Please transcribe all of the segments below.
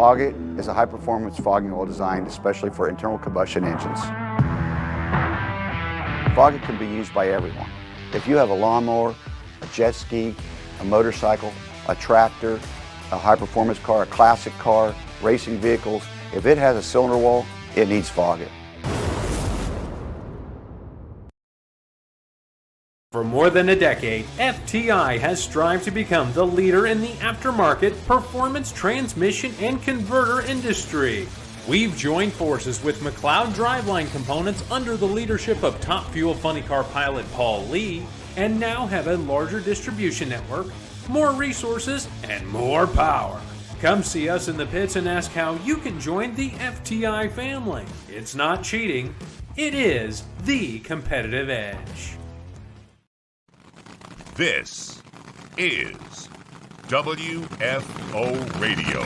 Foggit is a high-performance fogging oil designed especially for internal combustion engines. Foggit can be used by everyone. If you have a lawnmower, a jet ski, a motorcycle, a tractor, a high-performance car, a classic car, racing vehicles, if it has a cylinder wall, it needs Foggit. For more than a decade, FTI has strived to become the leader in the aftermarket performance transmission and converter industry. We've joined forces with McLeod Driveline Components under the leadership of Top Fuel Funny Car pilot Paul Lee, and now have a larger distribution network, more resources, and more power. Come see us in the pits and ask how you can join the FTI family. It's not cheating, it is the competitive edge. This is WFO Radio.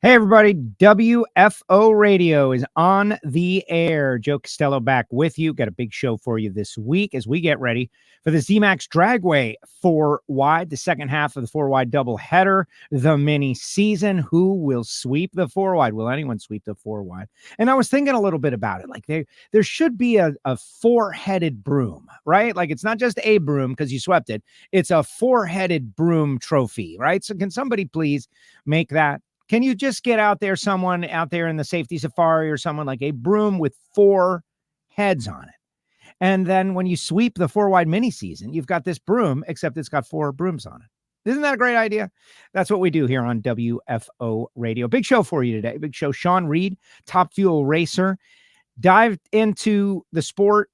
Hey everybody, WFO Radio is on the air. Joe Castello back with you. Got a big show for you this week as we get ready for the zMAX Dragway 4-wide, the second half of the 4-wide doubleheader, the mini season. Who will sweep the 4-wide? Will anyone sweep the 4-wide? And I was thinking a little bit about it. Like there should be a four-headed broom, right? Like it's not just a broom because you swept it. It's a four-headed broom trophy, right? So can somebody please make that? Can you just get out there, someone out there in the safety safari or someone like a broom with 4 heads on it? And then when you sweep the 4-wide mini season, you've got this broom, except it's got 4 brooms on it. Isn't that a great idea? That's what we do here on WFO Radio. Big show for you today. Big show. Shawn Reed, Top Fuel racer, dived into the sport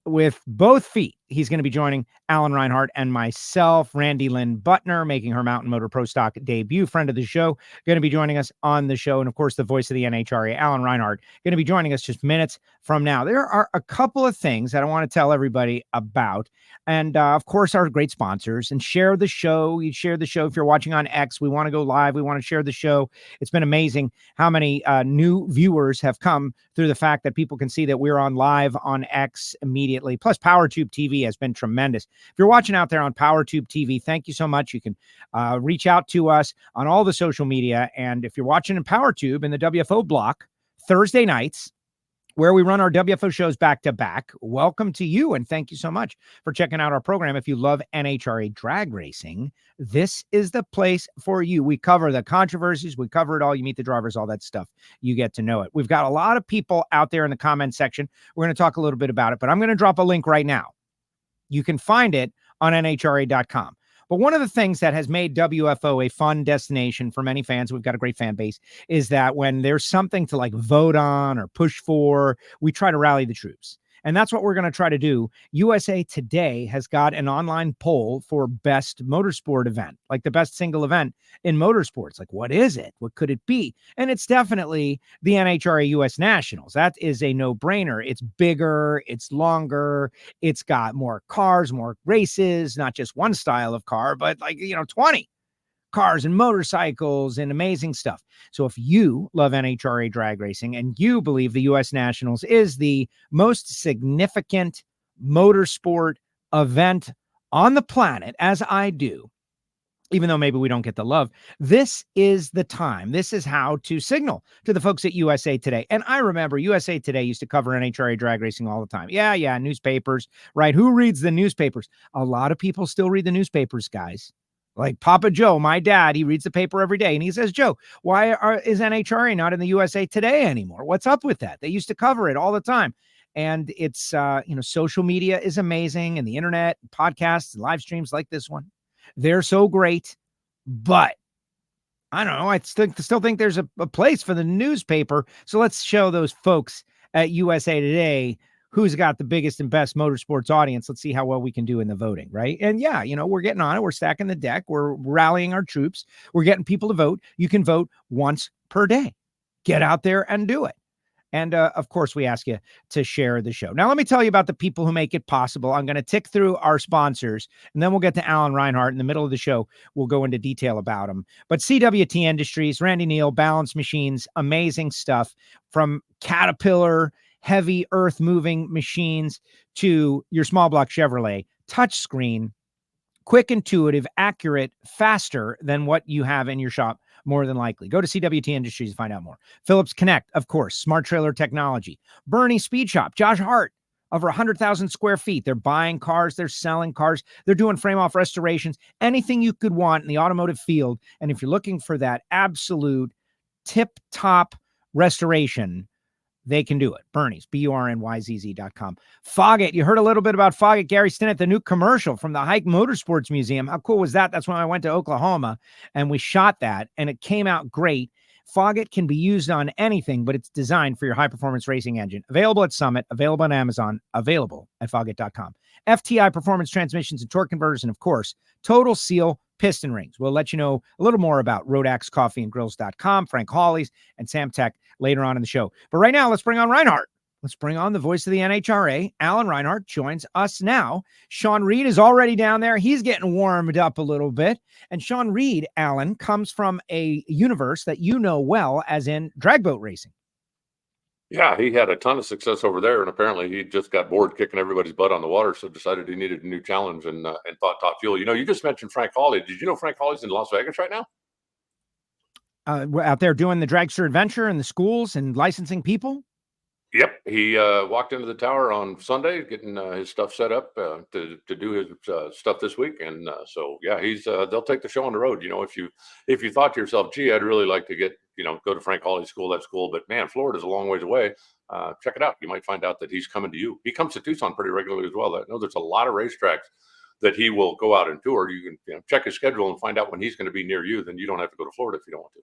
with both feet. He's going to be joining Alan Reinhart and myself, Randi Lyn Butner, making her Mountain Motor Pro Stock debut, friend of the show, going to be joining us on the show. And of course, the voice of the NHRA, Alan Reinhart, going to be joining us just minutes from now. There are a couple of things that I want to tell everybody about. And of course, our great sponsors, and share the show. You share the show if you're watching on X. We want to go live. We want to share the show. It's been amazing how many new viewers have come through the fact that people can see that we're on live on X immediately. Plus, PowerTube TV has been tremendous. If you're watching out there on PowerTube TV, thank you so much. You can reach out to us on all the social media. And if you're watching in PowerTube in the WFO block, Thursday nights, where we run our WFO shows back to back, welcome to you. And thank you so much for checking out our program. If you love NHRA Drag Racing, this is the place for you. We cover the controversies. We cover it all. You meet the drivers, all that stuff. You get to know it. We've got a lot of people out there in the comment section. We're going to talk a little bit about it, but I'm going to drop a link right now. You can find it on NHRA.com. But one of the things that has made WFO a fun destination for many fans, we've got a great fan base, is that when there's something to like vote on or push for, we try to rally the troops. And that's what we're going to try to do. USA Today has got an online poll for best motorsport event, like the best single event in motorsports. Like, what is it? What could it be? And it's definitely the NHRA US Nationals. That is a no-brainer. It's bigger, it's longer, it's got more cars, more races, not just one style of car, but 20 cars and motorcycles and amazing stuff. So if you love NHRA drag racing and you believe the US Nationals is the most significant motorsport event on the planet, as I do, even though maybe we don't get the love, this is the time. This is how to signal to the folks at USA Today. And I remember USA Today used to cover NHRA drag racing all the time. Yeah, newspapers, right? Who reads the newspapers? A lot of people still read the newspapers, guys. Like Papa Joe, my dad, he reads the paper every day. And he says, Joe, why is NHRA not in the USA Today anymore? What's up with that? They used to cover it all the time. And it's, social media is amazing. And the internet, podcasts, and live streams like this one, they're so great. But I don't know. I still think there's a place for the newspaper. So let's show those folks at USA Today who's got the biggest and best motorsports audience. Let's see how well we can do in the voting, right? And yeah, we're getting on it. We're stacking the deck. We're rallying our troops. We're getting people to vote. You can vote once per day. Get out there and do it. And of course, we ask you to share the show. Now, let me tell you about the people who make it possible. I'm going to tick through our sponsors, and then we'll get to Alan Reinhart. In the middle of the show, we'll go into detail about them. But CWT Industries, Randy Neal, Balance Machines, amazing stuff from Caterpillar, heavy earth moving machines, to your small block Chevrolet, touchscreen, quick, intuitive, accurate, faster than what you have in your shop, more than likely. Go to CWT Industries to find out more. Phillips Connect, of course, Smart Trailer Technology. Bernie Speed Shop, Josh Hart, over 100,000 square feet. They're buying cars, they're selling cars, they're doing frame-off restorations, anything you could want in the automotive field. And if you're looking for that absolute tip-top restoration, they can do it. Bernie's, BURNYZZ.com. Foggett, you heard a little bit about Foggett. Gary Stinnett, the new commercial from the Hike Motorsports Museum. How cool was that? That's when I went to Oklahoma and we shot that, and it came out great. Foggett can be used on anything, but it's designed for your high-performance racing engine. Available at Summit, available on Amazon, available at Foggett.com. FTI Performance Transmissions and Torque Converters, and of course, Total Seal Piston Rings. We'll let you know a little more about Rodax Coffee and Grills.com, Frank Hawley's, and Sam Tech later on in the show. But right now, let's bring on Reinhart. Let's bring on the voice of the NHRA. Alan Reinhart joins us now. Shawn Reed is already down there. He's getting warmed up a little bit. And Shawn Reed, Alan, comes from a universe that you know well, as in drag boat racing. Yeah, he had a ton of success over there, and apparently he just got bored kicking everybody's butt on the water, so decided he needed a new challenge and thought Top Fuel. You know, you just mentioned Frank Hawley. Did you know Frank Hawley's in Las Vegas right now? We're out there doing the dragster adventure in the schools and licensing people. Yep, he walked into the tower on Sunday, getting his stuff set up to do his stuff this week, and so yeah, he's they'll take the show on the road. You know, if you thought to yourself, gee, I'd really like to go to Frank Hawley's school, that's cool, but man, Florida's a long ways away. Check it out. You might find out that he's coming to you. He comes to Tucson pretty regularly as well. I know there's a lot of racetracks that he will go out and tour. You can check his schedule and find out when he's going to be near you. Then you don't have to go to Florida if you don't want to.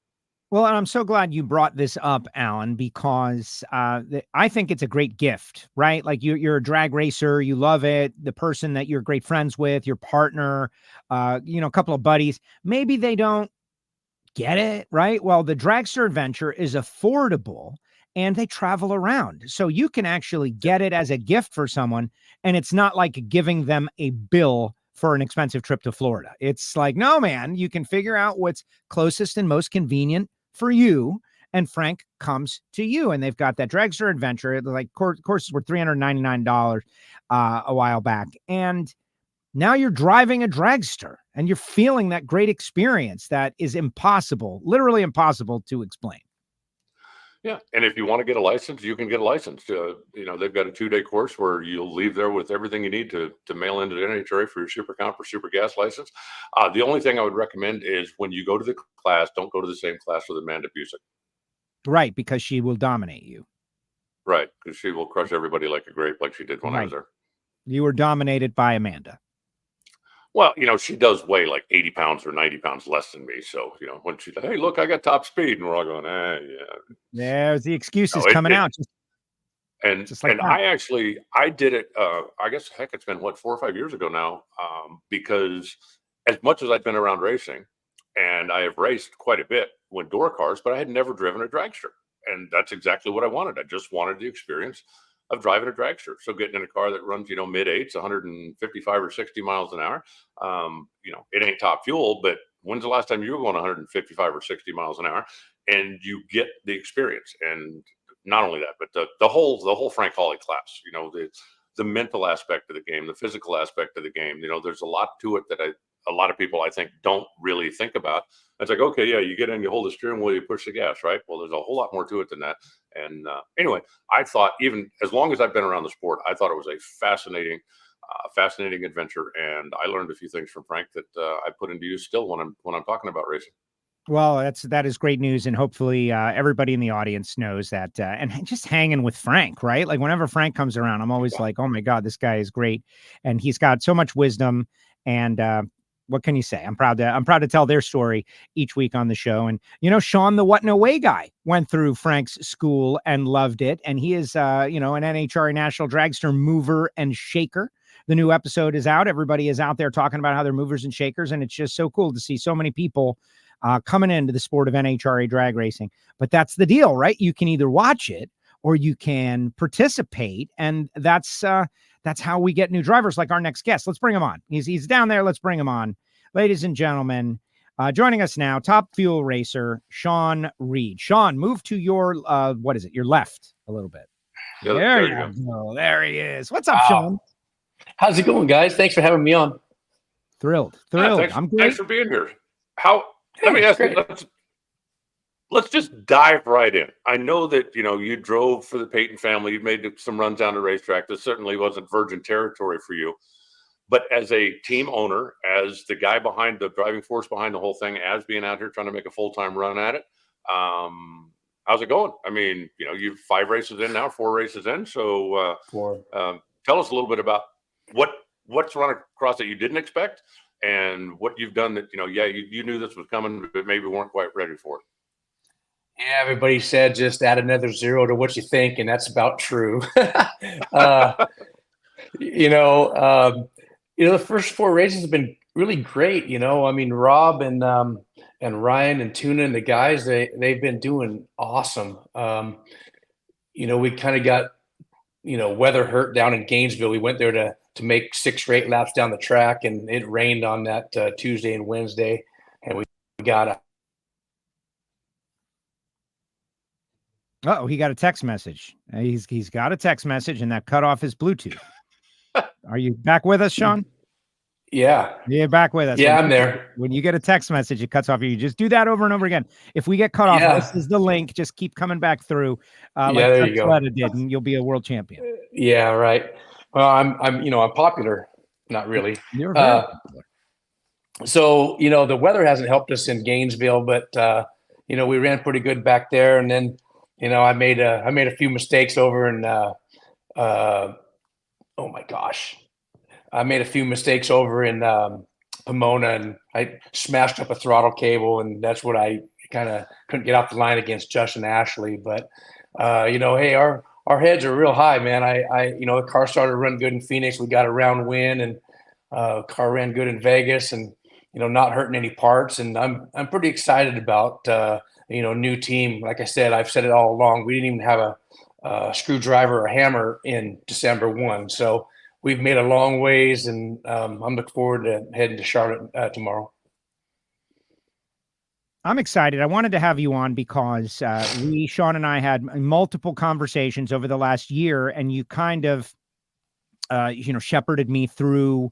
Well, and I'm so glad you brought this up, Alan, because I think it's a great gift, right? Like you're a drag racer, you love it. The person that you're great friends with, your partner, a couple of buddies, maybe they don't get it, right? Well, the dragster adventure is affordable and they travel around. So you can actually get it as a gift for someone, and it's not like giving them a bill for an expensive trip to Florida. It's like, no, man, you can figure out what's closest and most convenient for you, and Frank comes to you, and they've got that dragster adventure. Like courses were $399 a while back, and now you're driving a dragster and you're feeling that great experience that is impossible, literally impossible to explain. Yeah, and if you want to get a license, you can get a license. They've got a 2-day course where you'll leave there with everything you need to mail into the NHRA for your super comp or super gas license. The only thing I would recommend is when you go to the class, don't go to the same class with Amanda Busick. Right, because she will dominate you. Right, because she will crush everybody like a grape, like she did when I was there. You were dominated by Amanda. Well, she does weigh like 80 pounds or 90 pounds less than me. So, when she's like, hey, look, I got top speed. And we're all going, yeah. There's the excuses coming out. And I did it, I guess, heck, it's been 4 or 5 years ago now, because as much as I've been around racing, and I have raced quite a bit with door cars, but I had never driven a dragster. And that's exactly what I wanted. I just wanted the experience of driving a dragster. So getting in a car that runs, mid-8s, 155 or 60 miles an hour, it ain't top fuel, but when's the last time you were going 155 or 60 miles an hour? And you get the experience. And not only that, but the whole Frank Hawley class, the mental aspect of the game, the physical aspect of the game, there's a lot to it that a lot of people, I think, don't really think about. It's like, okay, yeah, you get in, you hold the steering wheel, you push the gas, right? Well, there's a whole lot more to it than that. And anyway, I thought, even as long as I've been around the sport, I thought it was a fascinating adventure. And I learned a few things from Frank that I put into use still when I'm talking about racing. Well, that is great news, and hopefully everybody in the audience knows that. And just hanging with Frank, right? Like whenever Frank comes around, I'm always like, oh my God, this guy is great, and he's got so much wisdom. And what can you say? I'm proud to tell their story each week on the show. And Shawn, the What No Way guy, went through Frank's school and loved it, and he is an NHRA National Dragster mover and shaker. The new episode is out. Everybody is out there talking about how they're movers and shakers, and it's just so cool to see so many people coming into the sport of NHRA drag racing. But that's the deal, right? You can either watch it or you can participate, and that's how we get new drivers like our next guest. Let's bring him on. He's down there. Let's bring him on. Ladies and gentlemen, joining us now, top fuel racer, Shawn Reed. Shawn, move to your, your left a little bit. Yeah, there you go. There he is. What's up, Shawn? How's it going, guys? Thanks for having me on. Thrilled. Thanks, I'm great. thanks for being here. Let me ask you, let's just dive right in. I know that, you drove for the Peyton family. You made some runs down the racetrack. This certainly wasn't virgin territory for you. But as a team owner, as the guy behind the driving force behind the whole thing, as being out here trying to make a full-time run at it, how's it going? I mean, you've 5 races in now, 4 races in. So tell us a little bit about what's run across that you didn't expect and what you've done that, you knew this was coming, but maybe weren't quite ready for it. Yeah, everybody said just add another 0 to what you think, and that's about true. The first 4 races have been really great. I mean, Rob and Ryan and Tuna and the guys, they've been doing awesome. We kind of got, weather hurt down in Gainesville. We went there to make 6 or 8 laps down the track, and it rained on that Tuesday and Wednesday, and we got he got a text message. He's got a text message, and that cut off his Bluetooth. Are you back with us, Shawn? Yeah. You're back with us. Yeah, I'm there. When you get a text message, it cuts off you. Just do that over and over again. If we get cut off, this is the link. Just keep coming back through. There you go. Did, and you'll be a world champion. Yeah, right. Well, I'm popular. Not really. You're very popular. So, the weather hasn't helped us in Gainesville, but we ran pretty good back there, and then I made a few mistakes over in oh my gosh. I made a few mistakes over in Pomona, and I smashed up a throttle cable, and that's what I kind of couldn't get off the line against Josh and Ashley. But hey, our heads are real high, man. The car started to run good in Phoenix. We got a round win, and car ran good in Vegas, and not hurting any parts. And I'm pretty excited about new team. Like I said, I've said it all along. We didn't even have a screwdriver or hammer in December 1. So we've made a long ways, and I'm looking forward to heading to Charlotte tomorrow. I'm excited. I wanted to have you on because Shawn and I had multiple conversations over the last year, and you kind of, shepherded me through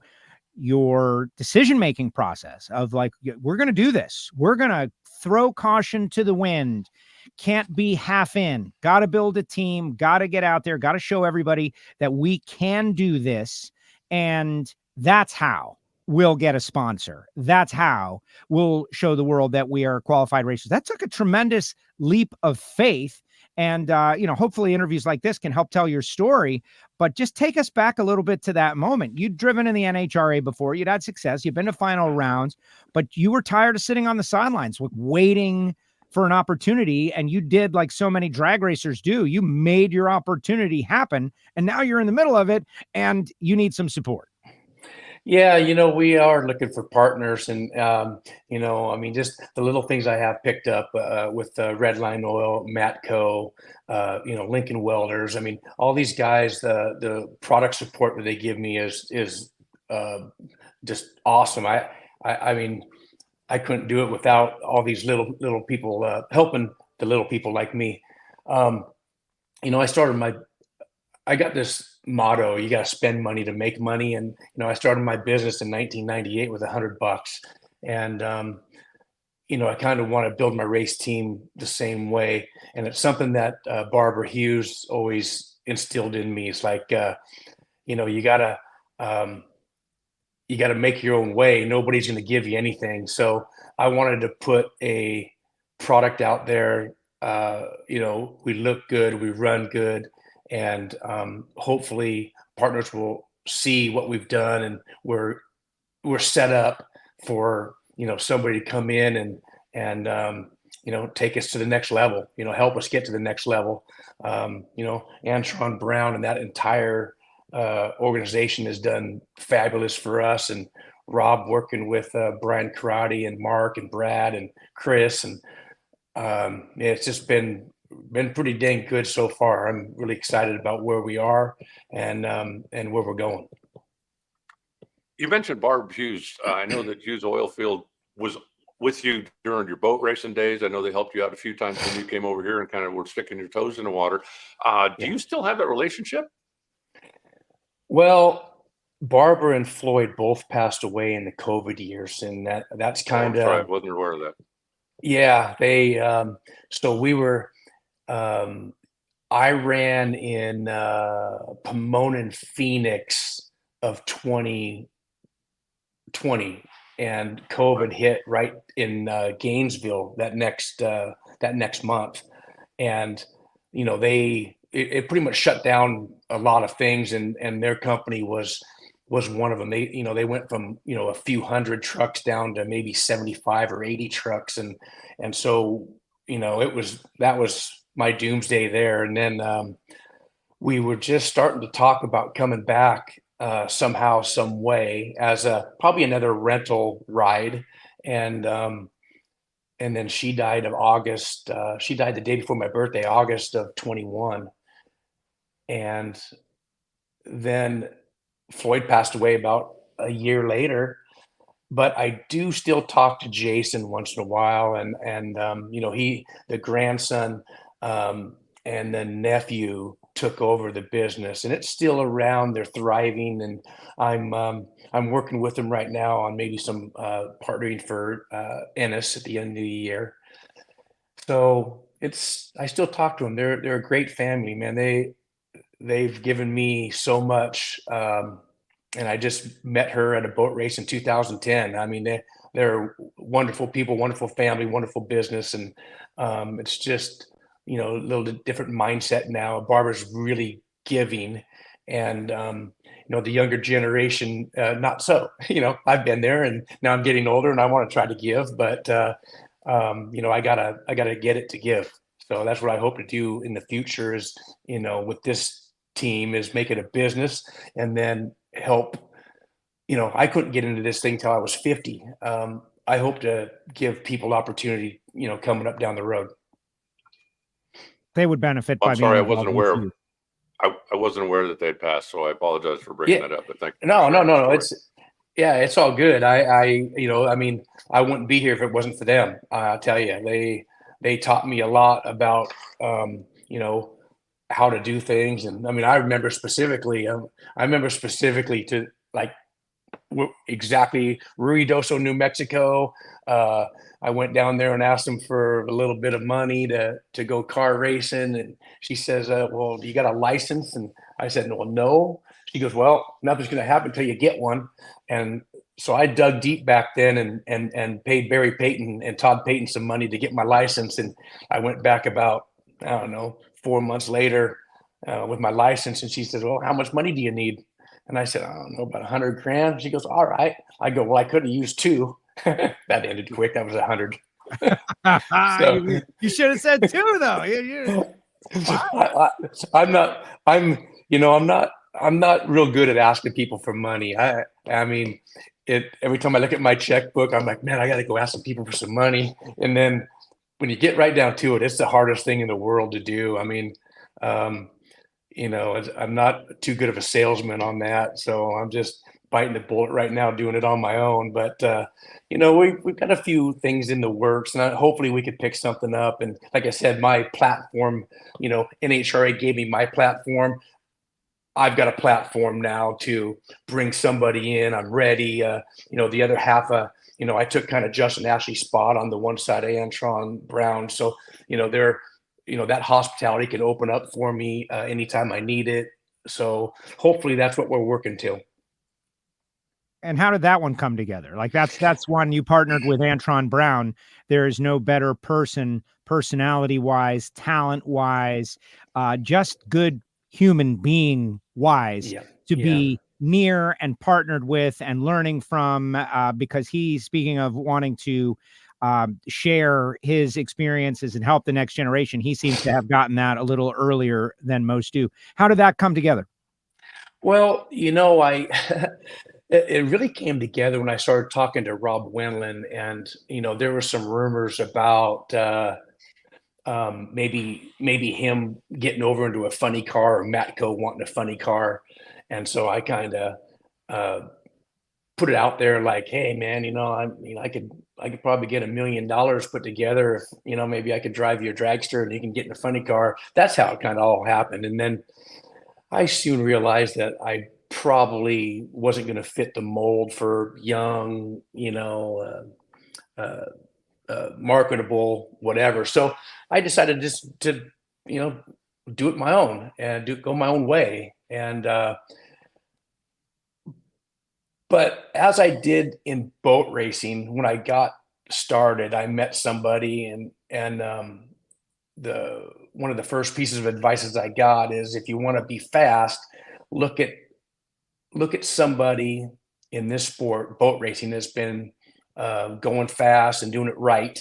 your decision-making process of like, we're going to do this. We're going to throw caution to the wind. Can't be half in. Got to build a team. Got to get out there. Got to show everybody that we can do this. And that's how we'll get a sponsor. That's how we'll show the world that we are qualified racers. That took a tremendous leap of faith. And, hopefully interviews like this can help tell your story, but just take us back a little bit to that moment. You'd driven in the NHRA before, you'd had success, you've been to final rounds, but you were tired of sitting on the sidelines, waiting for an opportunity. And you did like so many drag racers do. You made your opportunity happen. And now you're in the middle of it and you need some support. Yeah, we are looking for partners, and just the little things I have picked up with Redline Oil, Matco, Lincoln Welders. I mean, all these guys, the product support that they give me is just awesome. I mean, I couldn't do it without all these little people helping the little people like me. I got this motto: you got to spend money to make money. And, I started my business in 1998 with $100. And, I kind of want to build my race team the same way. And it's something that Barbara Hughes always instilled in me. It's like, you gotta make your own way. Nobody's going to give you anything. So I wanted to put a product out there. We look good, we run good. And hopefully partners will see what we've done, and we're set up for somebody to come in and take us to the next level. Help us get to the next level. Antron Brown and that entire organization has done fabulous for us, and Rob working with Brian Karate and Mark and Brad and Chris, and it's just been pretty dang good so far. I'm really excited about where we are and where we're going. You mentioned Barb Hughes. I know that Hughes Oilfield was with you during your boat racing days. I know they helped you out a few times when you came over here and kind of were sticking your toes in the water. Do you still have that relationship? Well, Barbara and Floyd both passed away in the COVID years, and that's kind of. Sorry, I wasn't aware of that. Yeah, they. So we were. I ran in Pomona and Phoenix of 2020, and COVID hit right in Gainesville that next month, and it pretty much shut down a lot of things, and their company was one of them. They went from a few hundred trucks down to maybe 75 or 80 trucks, and so that was my doomsday there. And then we were just starting to talk about coming back somehow, some way, as probably another rental ride. And then she died of August. She died the day before my birthday, August of 21. And then Floyd passed away about a year later. But I do still talk to Jason once in a while, and the grandson and the nephew took over the business, and it's still around. They're thriving, and I'm working with them right now on maybe some partnering for Ennis at the end of the year. So I still talk to them. They're a great family, man. They've given me so much. And I just met her at a boat race in 2010. I mean, they're wonderful people, wonderful family, wonderful business. And it's just, a little different mindset now. Barbara's really giving. And, the younger generation, not so. I've been there, and now I'm getting older, and I want to try to give. But, I gotta get it to give. So that's what I hope to do in the future is, with this team, is make it a business, and then help. I couldn't get into this thing till I was 50. I hope to give people opportunity, coming up down the road. They would benefit by I'm sorry, I being wasn't aware. I wasn't aware that they'd passed, so I apologize for bringing that up. But thank you. No. It's all good. I wouldn't be here if it wasn't for them. I'll tell you, they taught me a lot about, how to do things. And I remember specifically to exactly Ruidoso, New Mexico. I went down there and asked them for a little bit of money to go car racing. And she says, well, you got a license? And I said, well, no. She goes, well, nothing's going to happen until you get one. And so I dug deep back then and paid Barry Payton and Todd Payton some money to get my license. And I went back about, 4 months later with my license. And she says, well, how much money do you need? And I said, I don't know, about $100,000. She goes, all right. I go, well, I could have used 2. That ended quick. That was 100. So, you should have said 2 though. I'm not real good at asking people for money. Every time I look at my checkbook, I'm like, man, I got to go ask some people for some money. And then when you get right down to it, it's the hardest thing in the world to do. I'm not too good of a salesman on that. So I'm just biting the bullet right now, doing it on my own. But, we've got a few things in the works, and hopefully we could pick something up. And like I said, my platform, NHRA gave me my platform. I've got a platform now to bring somebody in. I'm ready. The other half, I took kind of Justin Ashley's spot on the one side of Antron Brown. So, that hospitality can open up for me anytime I need it. So hopefully that's what we're working to. And how did that one come together? Like that's one you partnered with Antron Brown. There is no better person, personality wise, talent wise, just good human being wise to be near and partnered with and learning from, because he's, speaking of wanting to share his experiences and help the next generation, he seems to have gotten that a little earlier than most do. How did that come together? Well, it really came together when I started talking to Rob Wendland, and there were some rumors about maybe him getting over into a funny car, or Matco wanting a funny car. And so I kind of put it out there like, hey man, I could probably get $1 million put together if, maybe I could drive your dragster and you can get in a funny car. That's how it kind of all happened. And then I soon realized that I probably wasn't going to fit the mold for young, marketable, whatever. So I decided just to, do it my own and go my own way. And, but as I did in boat racing, when I got started, I met somebody and one of the first pieces of advice I got is, if you want to be fast, look at somebody in this sport, boat racing, that's been going fast and doing it right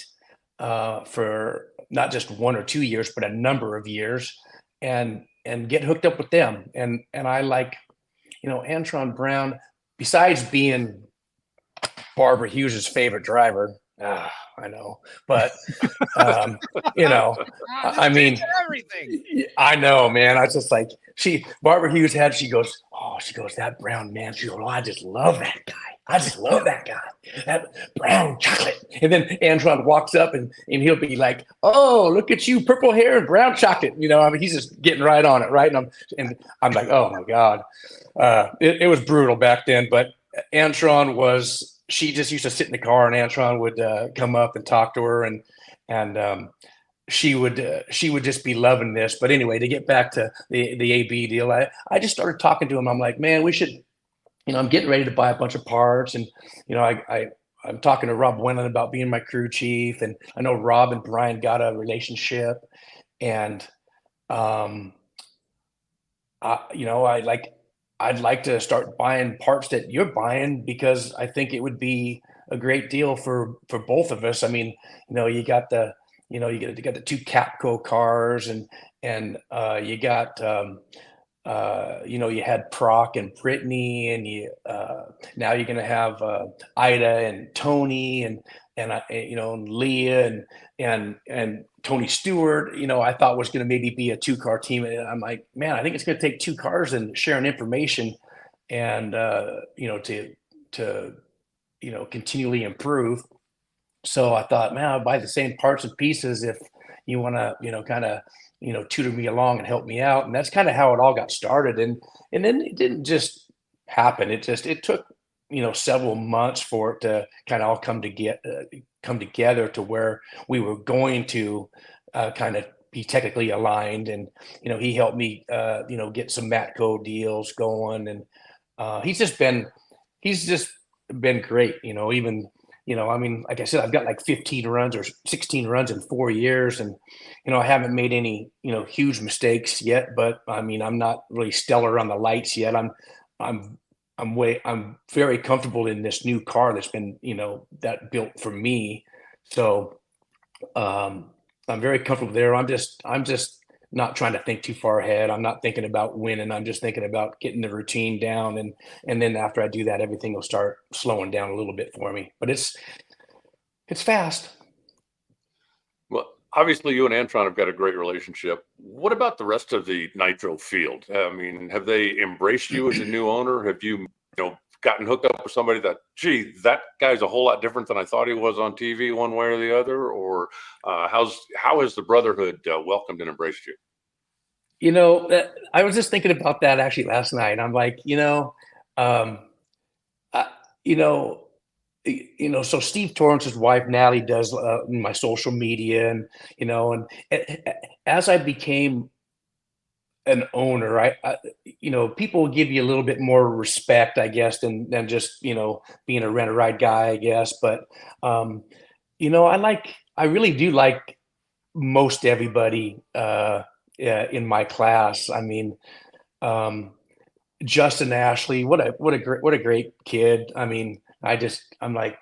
for not just 1 or 2 years, but a number of years, and get hooked up with them. And I like, Antron Brown, besides being Barbara Hughes's favorite driver. I know, but I mean, everything. I know, man. I just like Barbara Hughes she goes, that Brown man. She goes, I just love that guy. I just love that guy, that brown chocolate. And then Antron walks up and he'll be like, oh, look at you, purple hair and brown chocolate. He's just getting right on it, right? And I'm like, oh my God. It was brutal back then, but Antron she just used to sit in the car, and Antron would come up and talk to her, and she would just be loving this. But anyway, to get back to the AB deal, I just started talking to him. I'm like, man, we should, I'm getting ready to buy a bunch of parts, and I'm talking to Rob Wendland about being my crew chief, and I know Rob and Brian got a relationship, and I'd like to start buying parts that you're buying, because I think it would be a great deal for both of us. I mean, you got the, you got the 2 Capco cars, and you got, you had Proc and Brittany, and now you're going to have Ida and Tony and Leah and Tony Stewart, I thought was going to maybe be a 2-car team. And I'm like, man, I think it's going to take 2 cars and sharing information and, to continually improve. So I thought, man, I'll buy the same parts and pieces if you want to, kind of, tutor me along and help me out. And that's kind of how it all got started. And then it didn't just happen. It took, several months for it to kind of all come together to where we were going to kind of be technically aligned. And, he helped me, get some Matco deals going. And he's just been great, even, I mean, like I said, I've got like 15 runs or 16 runs in 4 years. And, I haven't made any, huge mistakes yet, but I mean, I'm not really stellar on the lights yet. I'm very comfortable in this new car that's been, that built for me. So I'm very comfortable there. I'm just not trying to think too far ahead. I'm not thinking about winning. I'm just thinking about getting the routine down. And then after I do that, everything will start slowing down a little bit for me, but it's fast. Well, obviously you and Antron have got a great relationship. What about the rest of the Nitro field? I mean, have they embraced you as a new owner? Have you, gotten hooked up with somebody that, gee, that guy's a whole lot different than I thought he was on TV one way or the other? Or how has the brotherhood welcomed and embraced you? I was just thinking about that actually last night. I'm like, so Steve Torrance's wife, Natalie, does my social media, and as I became an owner, I people will give you a little bit more respect, I guess, than just, being a rent-a-ride guy, I guess. But, I really do like most everybody in my class. I mean, Justin Ashley, what a great kid. I mean, I'm like,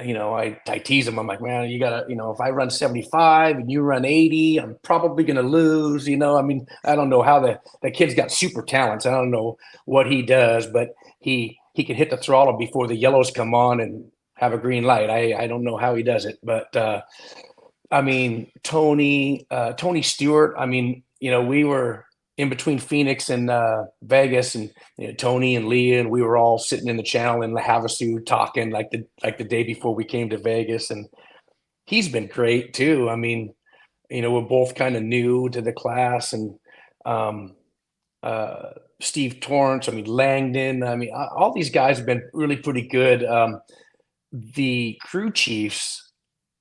I tease him. I'm like, man, you gotta, if I run 75 and you run 80, I'm probably going to lose. I mean, I don't know how the kid's got super talents. I don't know what he does, but he can hit the throttle before the yellows come on and have a green light. I don't know how he does it, but, I mean, Tony Stewart, I mean, we were in between Phoenix and Vegas, and Tony and Leah, and we were all sitting in the channel in the Havasu talking like the day before we came to Vegas. And he's been great too. I mean, we're both kind of new to the class, and Steve Torrance, I mean, Langdon, I mean, all these guys have been really pretty good. The crew chiefs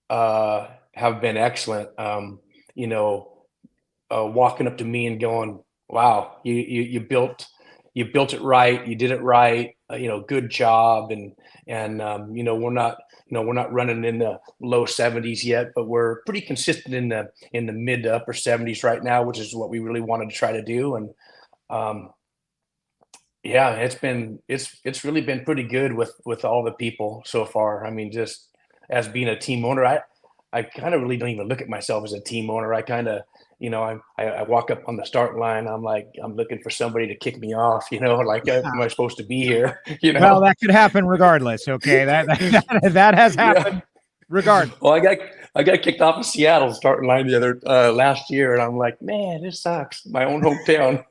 have been excellent. You know, walking up to me and going, "Wow, you built it right. You did it right. You know, good job." And you know, we're not running in the low 70s yet, but we're pretty consistent in the mid to upper 70s right now, which is what we really wanted to try to do. And yeah, it's really been pretty good with all the people so far. I mean, just as being a team owner, I kind of really don't even look at myself as a team owner. I kind of, you know, I walk up on the start line. I'm like, I'm looking for somebody to kick me off, you know, like, am I supposed to be here? You know, well, that could happen regardless. Okay. That has happened regardless. Well, I got kicked off of Seattle starting line the other last year. And I'm like, man, this sucks. My own hometown.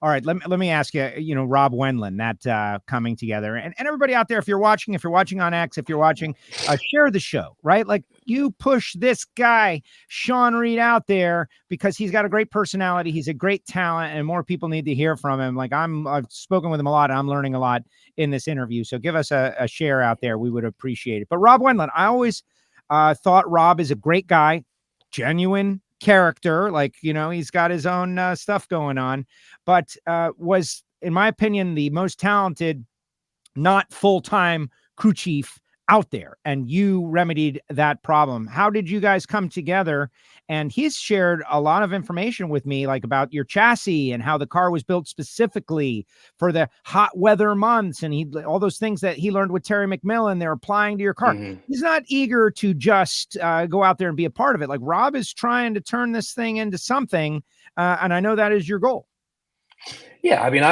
All right, let me ask you, you know, Rob Wendland, that coming together, and everybody out there, if you're watching on X, if you're watching, share the show, right? Like, you push this guy, Shawn Reed, out there because he's got a great personality. He's a great talent, and more people need to hear from him. Like, I've spoken with him a lot, and I'm learning a lot in this interview. So give us a share out there. We would appreciate it. But Rob Wendland, I always thought Rob is a great guy, genuine character, like, you know, he's got his own stuff going on, but was, in my opinion, the most talented, not full-time crew chief out there, and you remedied that problem. How did you guys come together? And he's shared a lot of information with me, like about your chassis and how the car was built specifically for the hot weather months, and all those things that he learned with Terry McMillan, they're applying to your car. Mm-hmm. He's not eager to just go out there and be a part of it. Like, Rob is trying to turn this thing into something, and I know that is your goal. Yeah, I mean,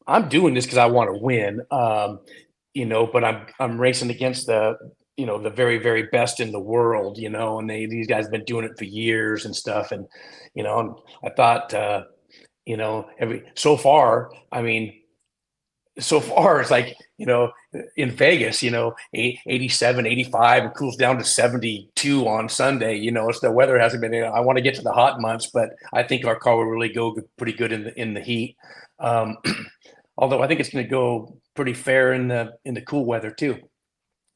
I'm doing this because I want to win. You know, but I'm racing against the very, very best in the world, you know, and these guys have been doing it for years and stuff. And, you know, and I thought, you know, so far it's like, you know, in Vegas, you know, 87, 85, and cools down to 72 on Sunday. You know, it's the weather hasn't been, I want to get to the hot months, but I think our car will really go pretty good in the heat. Although I think it's going to go pretty fair in the cool weather too.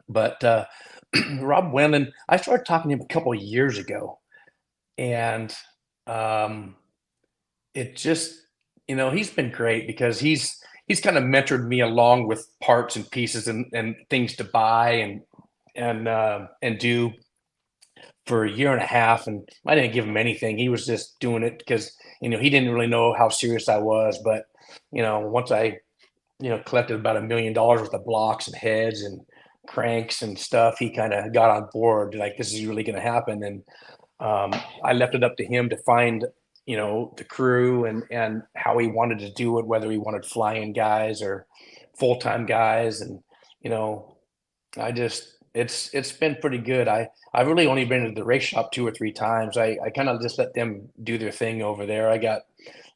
But Rob Wendland, I started talking to him a couple of years ago, and it just, you know, he's been great because he's kind of mentored me along with parts and pieces and things to buy and do for a year and a half. And I didn't give him anything. He was just doing it because, you know, he didn't really know how serious I was. But, you know, once I, you know, collected about $1 million worth of blocks and heads and cranks and stuff, he kind of got on board, like, this is really going to happen. And I left it up to him to find, you know, the crew and how he wanted to do it, whether he wanted fly-in guys or full-time guys. And, you know, it's been pretty good. I've really only been to the race shop 2 or 3 times. I kind of just let them do their thing over there. I got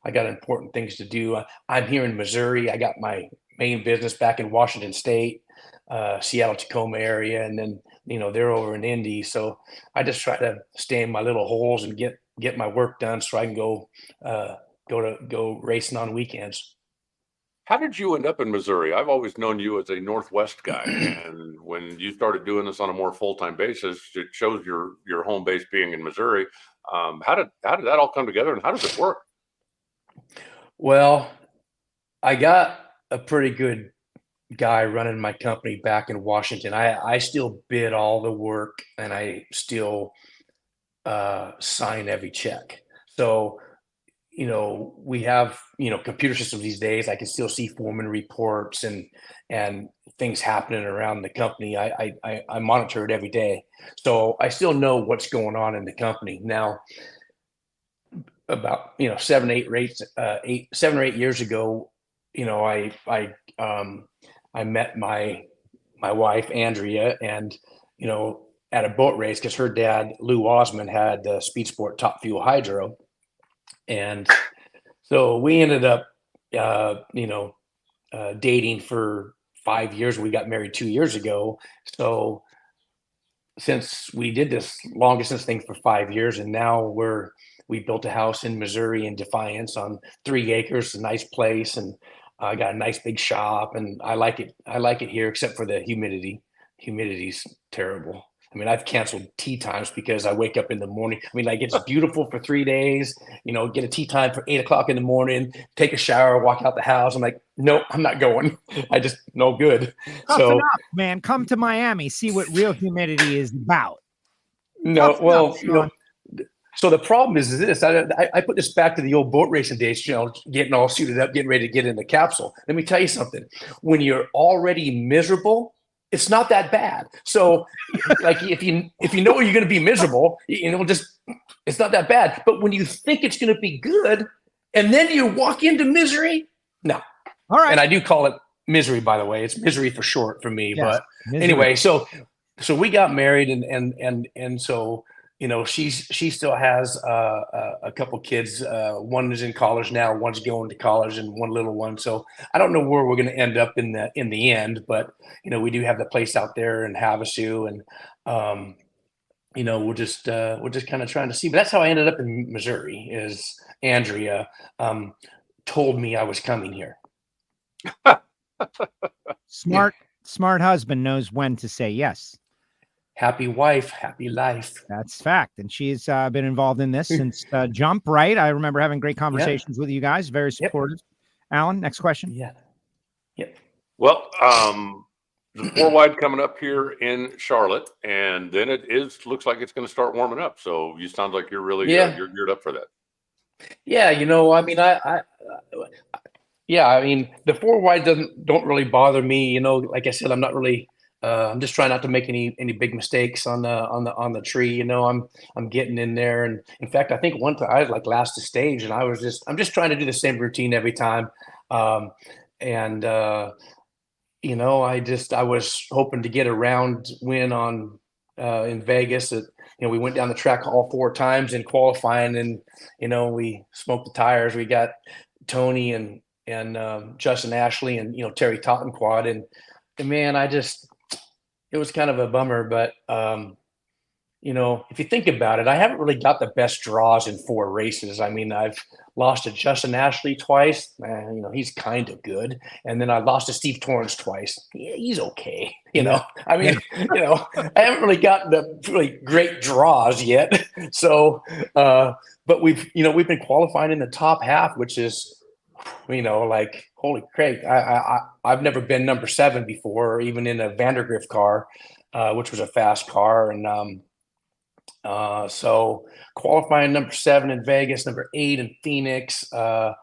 important things to do. I'm here in Missouri. I got my main business back in Washington State, Seattle, Tacoma area. And then, you know, they're over in Indy. So I just try to stay in my little holes and get my work done so I can go racing on weekends. How did you end up in Missouri? I've always known you as a Northwest guy. And when you started doing this on a more full-time basis, it shows your home base being in Missouri. How did that all come together, and how does it work? Well, I got a pretty good guy running my company back in Washington. I still bid all the work, and I still sign every check. So, you know, we have, you know, computer systems these days. I can still see foreman reports and things happening around the company. I monitor it every day. So I still know what's going on in the company. Now, about, you know, 7 or 8 years ago, you know, I met my wife Andrea, and, you know, at a boat race, because her dad Lou Osmond had the Speed Sport Top Fuel Hydro, and so we ended up dating for 5 years. We got married 2 years ago. So since we did this long distance thing for 5 years, and now we built a house in Missouri in Defiance on 3 acres, a nice place, and I got a nice big shop, and I like it. I like it here, except for the humidity. Humidity's terrible. I mean, I've canceled tea times because I wake up in the morning. I mean, like, it's beautiful for 3 days, get a tea time for 8 o'clock in the morning, take a shower, walk out the house. I'm like, nope, I'm not going. I just, no good. Toughen up, man. Come to Miami, see what real humidity is about. No, well, so the problem is this. I put this back to the old boat racing days, getting all suited up, getting ready to get in the capsule. Let me tell you something. When you're already miserable, it's not that bad. So like if you know you're going to be miserable, it's not that bad. But when you think it's going to be good and then you walk into misery, no. All right. And I do call it misery, by the way. It's misery for short for me. Yes, but misery. Anyway, so we got married and so she still has a couple kids. One is in college now, one's going to college, and one little one. So I don't know where we're going to end up in the end, but we do have the place out there in Havasu, and we're just kind of trying to see. But that's how I ended up in Missouri. Is Andrea told me I was coming here. Smart husband knows when to say yes. Happy wife, happy life. That's fact. And she's been involved in this since jump, right? I remember having great conversations with you guys. Very supportive. Yep. Alan, next question. Yeah. Yep. Well, the 4 wide coming up here in Charlotte, and then looks like it's going to start warming up. So you sound like you're really you're geared up for that. Yeah, I mean, I mean, the 4 wide don't really bother me. Like I said, I'm not really. I'm just trying not to make any big mistakes on the tree. I'm getting in there, and in fact, I think one time I was like last to stage, and I'm just trying to do the same routine every time. I was hoping to get a round win on in Vegas. We went down the track all 4 times in qualifying, and we smoked the tires. We got Tony and Justin Ashley and Terry Tottenquad, and man, it was kind of a bummer, but if you think about it, I haven't really got the best draws in 4 races. I mean, I've lost to Justin Ashley twice. He's kind of good. And then I lost to Steve Torrance twice. Yeah, he's okay. I mean, I haven't really gotten the really great draws yet. So, but we've been qualifying in the top half, which is, like, holy crap. I've never been number 7 before, even in a Vandergrift car, which was a fast car. And so qualifying number 7 in Vegas, number 8 in Phoenix, running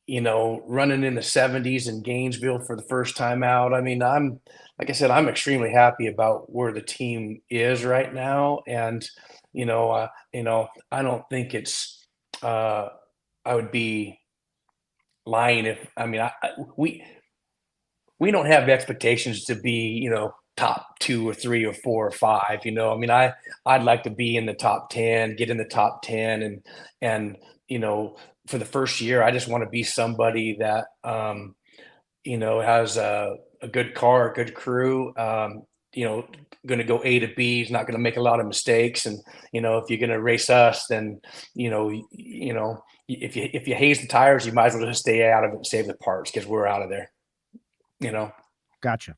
in the 70s in Gainesville for the first time out. I mean, like I said, I'm extremely happy about where the team is right now. And, I don't think it's, I would be lying if we don't have expectations to be top 2 or 3 or 4 or 5. I'd like to be in the top 10, get in the top 10, and for the first year I just want to be somebody that has a good car, a good crew, going to go A to B. He's not going to make a lot of mistakes, and if you're going to race us, then if you haze the tires, you might as well just stay out of it and save the parts, because we're out of there. Gotcha.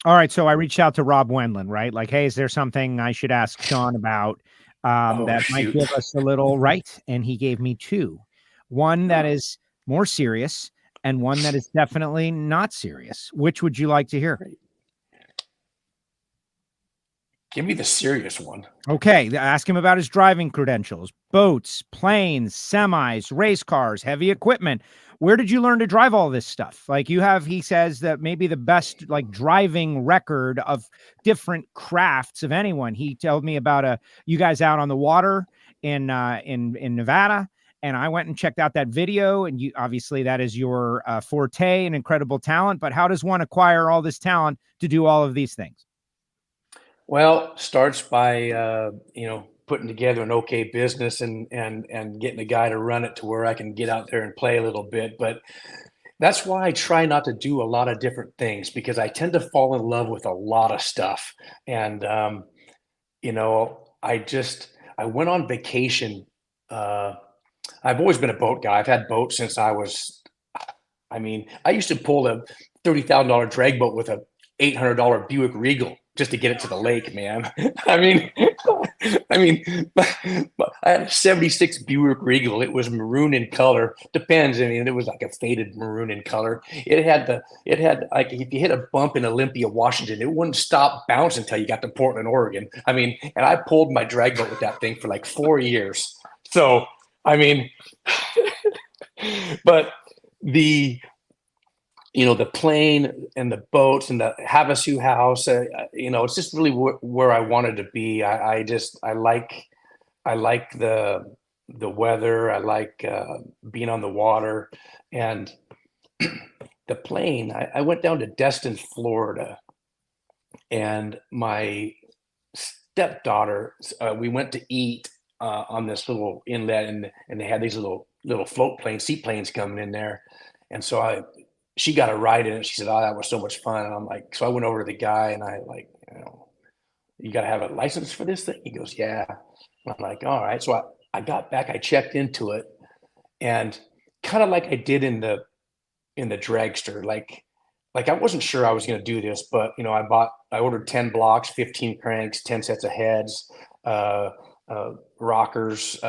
All right. So I reached out to Rob Wendland, right? Like, hey, is there something I should ask Shawn about might give us a little right? And he gave me 2. One that is more serious and one that is definitely not serious. Which would you like to hear? Give me the serious one. Okay. Ask him about his driving credentials, boats, planes, semis, race cars, heavy equipment. Where did you learn to drive all this stuff? Like, he says that maybe the best like driving record of different crafts of anyone. He told me about you guys out on the water in Nevada. And I went and checked out that video, and obviously that is your forte and incredible talent. But how does one acquire all this talent to do all of these things? Well, starts by, putting together an okay business and getting a guy to run it to where I can get out there and play a little bit. But that's why I try not to do a lot of different things, because I tend to fall in love with a lot of stuff. And, I went on vacation. I've always been a boat guy. I've had boats since I used to pull a $30,000 drag boat with a $800 Buick Regal just to get it to the lake, man. I had a 76 Buick Regal. It was maroon in color. Depends. It was like a faded maroon in color. It had like, if you hit a bump in Olympia, Washington, it wouldn't stop bouncing until you got to Portland, Oregon. And I pulled my drag boat with that thing for like 4 years. So, but the plane and the boats and the Havasu house, it's just really where I wanted to be. I like the weather. I like being on the water, and the plane. I went down to Destin, Florida, and my stepdaughter, we went to eat on this little inlet, and they had these little seaplanes coming in there, and so she got a ride in it. She said, "Oh, that was so much fun." And I'm like, so I went over to the guy and you got to have a license for this thing? He goes, "Yeah." And I'm like, all right. So I got back, I checked into it, and kind of like I did in the dragster, like I wasn't sure I was going to do this, but I ordered 10 blocks, 15 cranks, 10 sets of heads, rockers,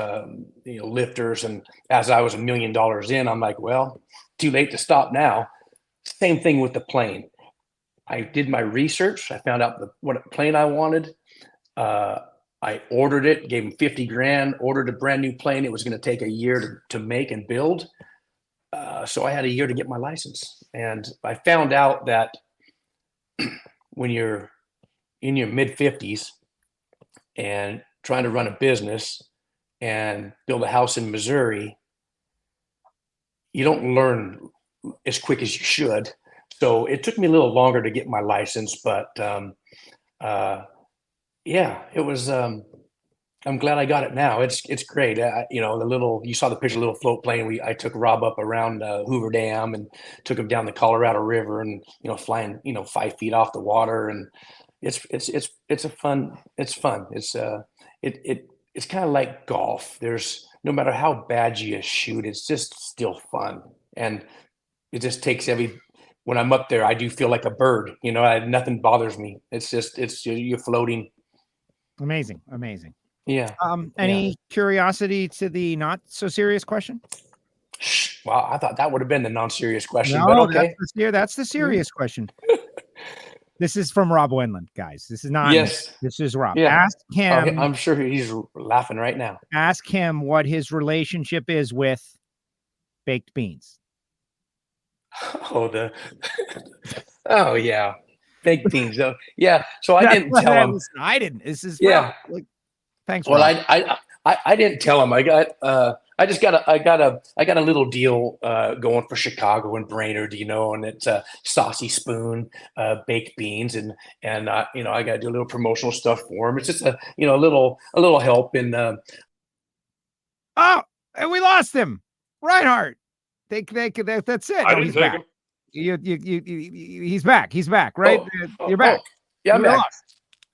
lifters. And as I was $1 million in, I'm like, well, too late to stop now. Same thing with the plane. I did my research. I found out what plane I wanted. I ordered it, gave him 50 grand, ordered a brand new plane. It was going to take a year to make and build. So I had a year to get my license. And I found out that when you're in your mid 50s and trying to run a business and build a house in Missouri, you don't learn as quick as you should. So it took me a little longer to get my license, but it was, I'm glad I got it now. It's great. You saw the picture, little float plane. I took Rob up around Hoover Dam and took him down the Colorado River and, flying, 5 feet off the water. And it's fun. It's kind of like golf. There's, no matter how bad you shoot, it's just still fun. And it just takes when I'm up there, I do feel like a bird, nothing bothers me. You're floating. Amazing. Yeah. Any curiosity to the not so serious question? Well, I thought that would have been the non-serious question, No, but okay. That's the serious question. This is from Rob Wendland, guys. This is not. Yes. This is Rob. Yeah. Ask him. I'm sure he's laughing right now. Ask him what his relationship is with baked beans. Oh yeah, baked beans. Yeah. So I didn't tell him. I didn't. This is thanks. Well, Rob. I didn't tell him. I got a little deal going for Chicago and Brainerd, and it's a Saucy Spoon, baked beans, and I got to do a little promotional stuff for him. It's just a little help in. Oh, and we lost him, Reinhart. That's it. I didn't take him. He's back. He's back, right? You're back. Yeah, I'm back.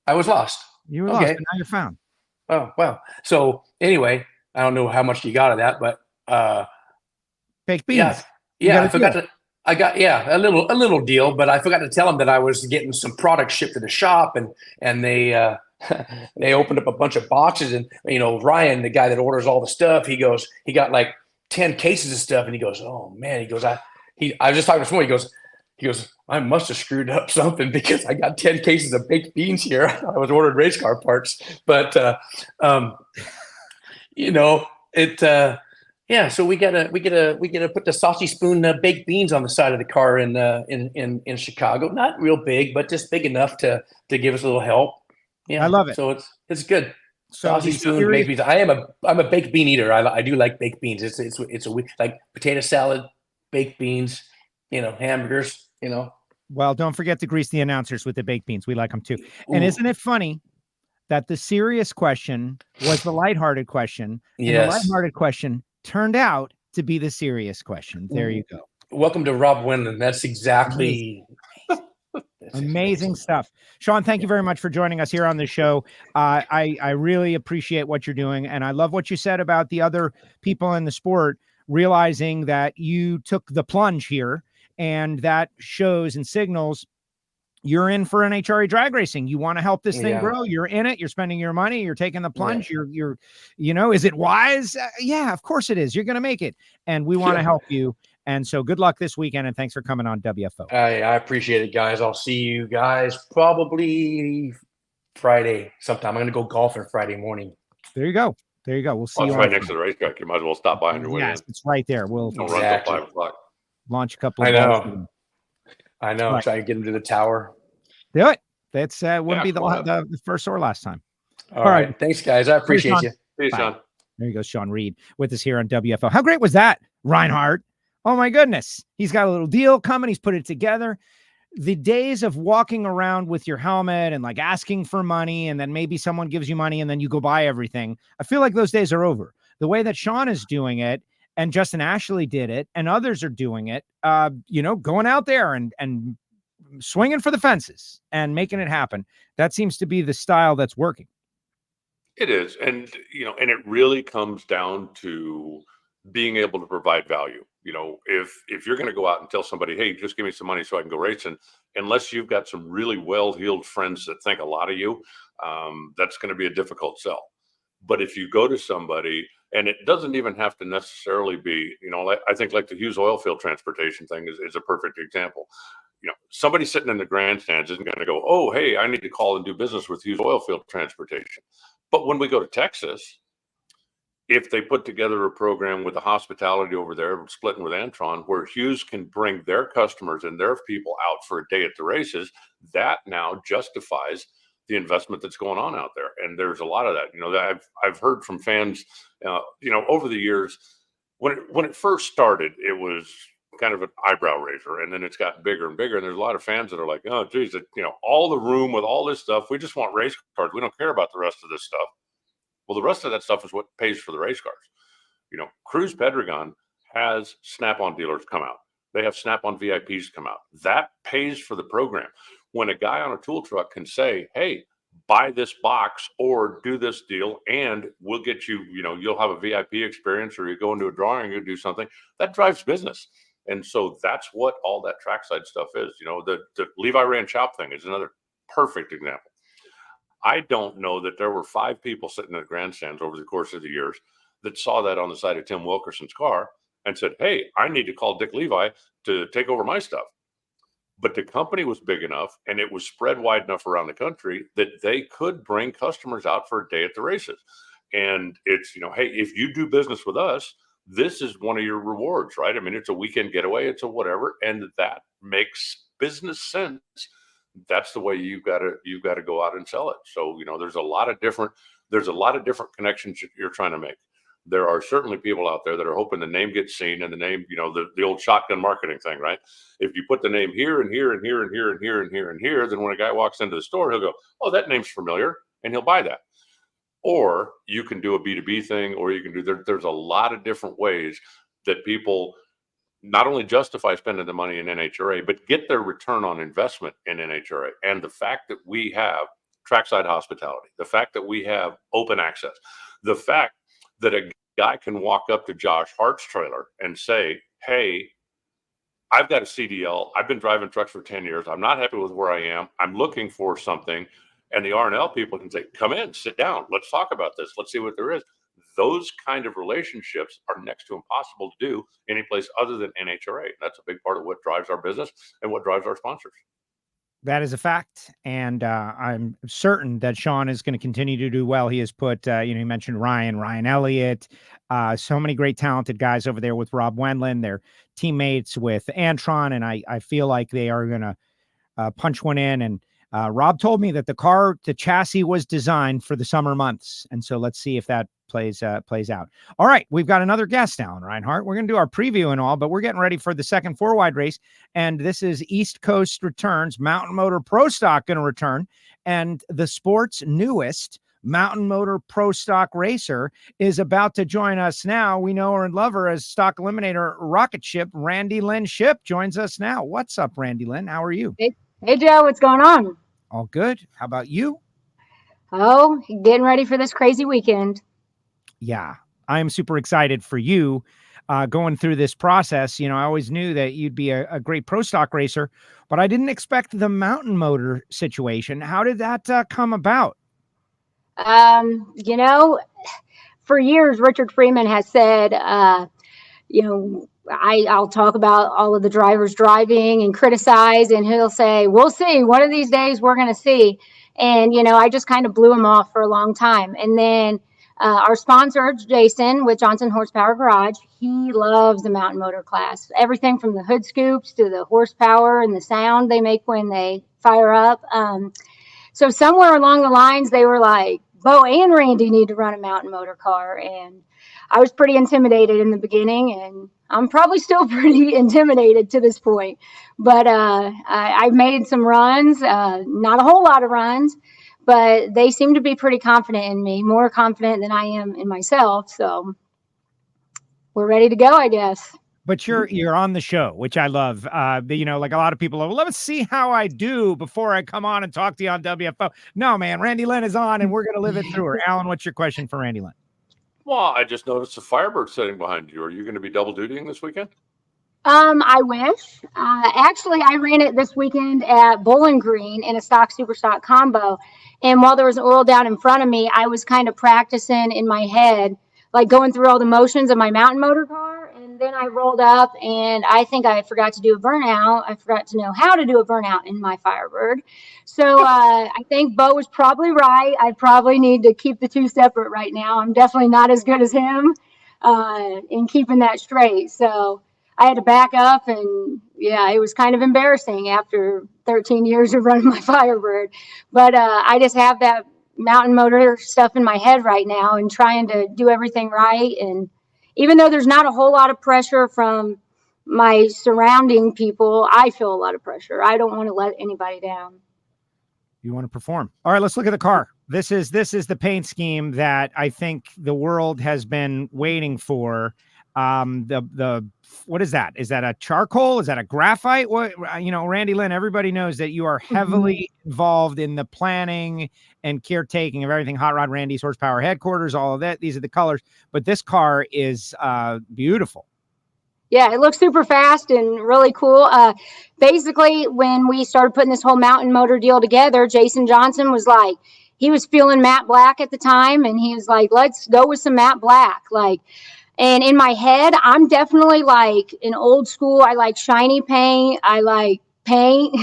I was lost. You were lost, and now you're found. Oh, wow. So anyway, I don't know how much you got of that, but baked beans. Yeah. I got a little deal, but I forgot to tell him that I was getting some products shipped to the shop, and they opened up a bunch of boxes, and Ryan, the guy that orders all the stuff, he got like 10 cases of stuff, and he goes, "Oh man," he goes, I was just talking to someone, he goes, "I must have screwed up something because I got 10 cases of baked beans here." I was ordering race car parts, but so we gotta put the Saucy Spoon baked beans on the side of the car in Chicago. Not real big, but just big enough to give us a little help. Yeah, I love it. So it's good. So Saucy Spoon baked beans. I'm a baked bean eater. I do like baked beans. It's like potato salad, baked beans, hamburgers, Well, don't forget to grease the announcers with the baked beans. We like them too. Ooh. And isn't it funny that the serious question was the lighthearted question? Yes. And the lighthearted question turned out to be the serious question. There you go. Welcome to Rob Wendland. That's exactly Amazing stuff. Shawn, thank you very much for joining us here on the show. I really appreciate what you're doing. And I love what you said about the other people in the sport, realizing that you took the plunge here, and that shows and signals you're in for NHRA drag racing. You want to help this thing grow. You're in it. You're spending your money. You're taking the plunge. You're, is it wise? Yeah, of course it is. You're going to make it. And we want to help you. And so good luck this weekend. And thanks for coming on WFO. I appreciate it, guys. I'll see you guys probably Friday sometime. I'm going to go golfing Friday morning. There you go. We'll see you. It's right next to the racetrack. You might as well stop by on your way in. It's right there. We'll don't run until 5 o'clock. Launch a couple of I know. Right. Try to get him to the tower. Do it. That's wouldn't be the first or last time. All right. Thanks, guys. I appreciate you. See you, Shawn. There you go, Shawn Reed with us here on WFO. How great was that, Reinhart? Oh my goodness. He's got a little deal coming. He's put it together. The days of walking around with your helmet and like asking for money, and then maybe someone gives you money and then you go buy everything, I feel like those days are over. The way that Shawn is doing it, and Justin Ashley did it, and others are doing it, going out there and swinging for the fences and making it happen. That seems to be the style that's working. It is. And it really comes down to being able to provide value. If you're going to go out and tell somebody, hey, just give me some money so I can go racing, unless you've got some really well-heeled friends that think a lot of you, that's going to be a difficult sell. But if you go to somebody, and it doesn't even have to necessarily be, I think like the Hughes Oilfield Transportation thing is a perfect example. Somebody sitting in the grandstands isn't going to go, oh, hey, I need to call and do business with Hughes Oilfield Transportation. But when we go to Texas, if they put together a program with the hospitality over there, splitting with Antron, where Hughes can bring their customers and their people out for a day at the races, that now justifies the investment that's going on out there. And there's a lot of that, that I've heard from fans, over the years. When it first started, it was kind of an eyebrow raiser, and then it's gotten bigger and bigger. And there's a lot of fans that are like, oh, geez, all the room with all this stuff. We just want race cars. We don't care about the rest of this stuff. Well, the rest of that stuff is what pays for the race cars. Cruz Pedregon has Snap-on dealers come out. They have Snap-on VIPs come out. That pays for the program. When a guy on a tool truck can say, hey, buy this box or do this deal, and we'll get you, you'll have a VIP experience, or you go into a drawing, you do something, that drives business. And so that's what all that trackside stuff is. The Levi Ran Chop thing is another perfect example. I don't know that there were 5 people sitting in the grandstands over the course of the years that saw that on the side of Tim Wilkerson's car and said, hey, I need to call Dick Levi to take over my stuff. But the company was big enough and it was spread wide enough around the country that they could bring customers out for a day at the races. And it's, hey, if you do business with us, this is one of your rewards, right? I mean, it's a weekend getaway, it's a whatever, and that makes business sense. That's the way you've got to go out and sell it. So, there's a lot of different connections you're trying to make. There are certainly people out there that are hoping the name gets seen, and the name, the old shotgun marketing thing, right? If you put the name here and here and here and here and here and here and here, then when a guy walks into the store, he'll go, oh, that name's familiar, and he'll buy that. Or you can do a B2B thing, or you can do, there's a lot of different ways that people not only justify spending the money in NHRA, but get their return on investment in NHRA. And the fact that we have trackside hospitality, the fact that we have open access, the fact that a guy can walk up to Josh Hart's trailer and say, hey, I've got a CDL. I've been driving trucks for 10 years. I'm not happy with where I am. I'm looking for something. And the R&L people can say, come in, sit down. Let's talk about this. Let's see what there is. Those kind of relationships are next to impossible to do any place other than NHRA. That's a big part of what drives our business and what drives our sponsors. That is a fact. And I'm certain that Shawn is going to continue to do well. He has put, he mentioned Ryan Elliott, so many great talented guys over there with Rob Wendland, their teammates with Antron. And I feel like they are going to punch one in. And Rob told me that the chassis was designed for the summer months. And so let's see if that plays out. All right. We've got another guest, Alan Reinhart. We're going to do our preview and all, but we're getting ready for the second 4-wide race. And this is East Coast Returns, Mountain Motor Pro Stock going to return. And the sport's newest Mountain Motor Pro Stock racer is about to join us now. We know her and love her as Stock Eliminator Rocket Ship. Randi Lyn joins us now. What's up, Randi Lyn? How are you? Hey, Joe, what's going on? All good. How about you? Oh, getting ready for this crazy weekend. Yeah, I am super excited for you going through this process. I always knew that you'd be a great pro stock racer, but I didn't expect the mountain motor situation. How did that come about? For years, Richard Freeman has said, I'll talk about all of the drivers driving and criticize, and he'll say, we'll see. One of these days we're going to see. And, I just kind of blew him off for a long time. And then our sponsor, Jason, with Johnson Horsepower Garage, he loves the mountain motor class. Everything from the hood scoops to the horsepower and the sound they make when they fire up. So somewhere along the lines, they were like, Bo and Randy need to run a mountain motor car. And I was pretty intimidated in the beginning, and I'm probably still pretty intimidated to this point. But I've made some runs, not a whole lot of runs, but they seem to be pretty confident in me, more confident than I am in myself. So we're ready to go, I guess. But you're on the show, which I love. Like a lot of people are, let's see how I do before I come on and talk to you on WFO. No, man, Randi Lyn is on, and we're going to live it through her. Alan, what's your question for Randi Lyn? Well, I just noticed a Firebird sitting behind you. Are you going to be double dutying this weekend? I wish. Actually, I ran it this weekend at Bowling Green in a stock super stock combo. And while there was oil down in front of me, I was kind of practicing in my head, like going through all the motions of my mountain motor car. And then I rolled up, and I think I forgot to do a burnout. I forgot to know how to do a burnout in my Firebird. So I think Bo was probably right. I probably need to keep the two separate right now. I'm definitely not as good as him in keeping that straight. So I had to back up, and yeah, it was kind of embarrassing after 13 years of running my Firebird. But I just have that mountain motor stuff in my head right now and trying to do everything right. And even though there's not a whole lot of pressure from my surrounding people, I feel a lot of pressure. I don't want to let anybody down. You want to perform. All right, let's look at the car. This is the paint scheme that I think the world has been waiting for. What is that? Is that a charcoal? Is that a graphite? What, Randi Lyn, everybody knows that you are heavily involved in the planning and caretaking of everything. Hot Rod Randy's Horsepower Headquarters, all of that. These are the colors, but this car is beautiful. Yeah, it looks super fast and really cool. Basically, when we started putting this whole mountain motor deal together, Jason Johnson was like, he was feeling matte black at the time, and he was like, let's go with some matte black. And in my head, I'm definitely like an old school. I like shiny paint. I like paint.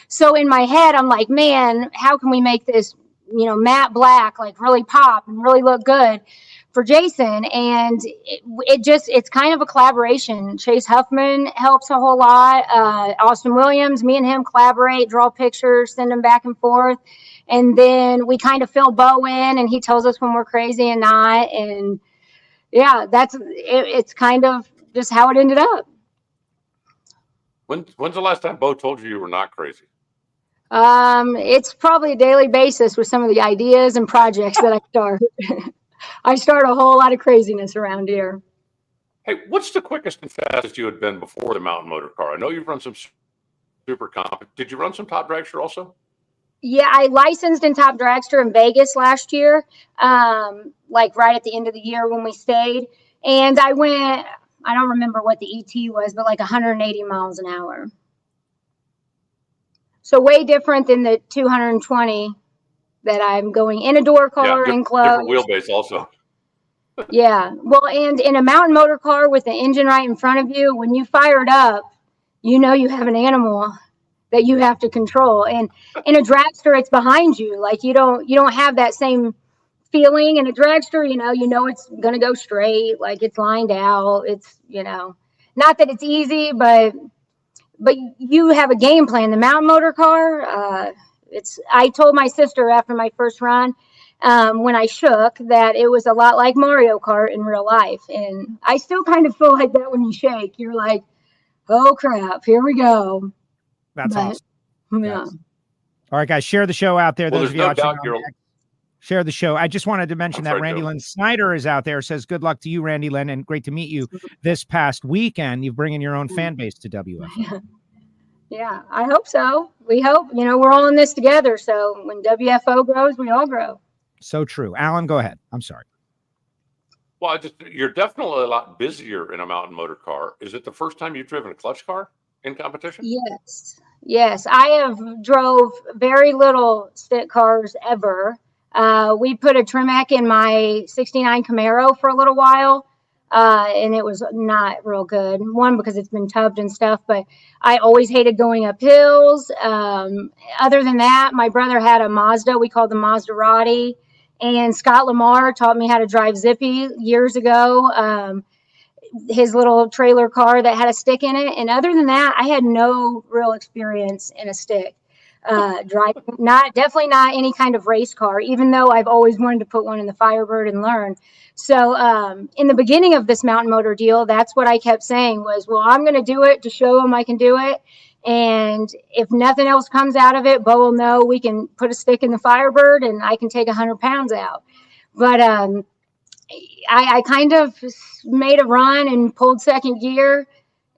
So in my head, I'm like, man, how can we make this, matte black, like really pop and really look good for Jason? And it's kind of a collaboration. Chase Huffman helps a whole lot. Austin Williams, me and him collaborate, draw pictures, send them back and forth. And then we kind of fill Bo in, and he tells us when we're crazy and not. And yeah, it's kind of just how it ended up. When's the last time Bo told you were not crazy? It's probably a daily basis with some of the ideas and projects that I start. I start a whole lot of craziness around here. Hey, what's the quickest and fastest you had been before the mountain motor car? I know you've run some super comp. Did you run some top dragster also? Yeah, I licensed in Top Dragster in Vegas last year, like right at the end of the year when we stayed. And I went, I don't remember what the ET was, but like 180 miles an hour. So way different than the 220 that I'm going in a door car, in club. Different wheelbase also. Yeah. Well, and in a mountain motor car with the engine right in front of you, when you fire it up, you have an animal that you have to control. And in a dragster, it's behind you. Like you don't have that same feeling in a dragster. It's going to go straight, like it's lined out. It's, not that it's easy, but you have a game plan. The mountain motor car, I told my sister after my first run, when I shook, that it was a lot like Mario Kart in real life. And I still kind of feel like that when you shake. You're like, oh crap, here we go. That's awesome. Yeah. All right, guys, share the show out there. Well, Those of you watching, share the show. I just wanted to mention that Randi Lyn Snyder is out there. Says, good luck to you, Randi Lyn, and great to meet you this past weekend. You're bringing your own fan base to WFO. Yeah, I hope so. We hope, we're all in this together. So when WFO grows, we all grow. So true. Alan, go ahead. I'm sorry. Well, you're definitely a lot busier in a mountain motor car. Is it the first time you've driven a clutch car in competition? Yes. I have drove very little stick cars ever. We put a Tremec in my 69 Camaro for a little while. And it was not real good. One, because it's been tubbed and stuff, but I always hated going up hills. Other than that, my brother had a Mazda. We called the Maserati. And Scott Lamar taught me how to drive Zippy years ago. His little trailer car that had a stick in it. And other than that, I had no real experience in a stick. Driving, definitely not any kind of race car, even though I've always wanted to put one in the Firebird and learn. So in the beginning of this mountain motor deal, that's what I kept saying was, well, I'm going to do it to show them I can do it. And if nothing else comes out of it, Bo will know we can put a stick in the Firebird and I can take 100 pounds out. But I kind of made a run and pulled second gear.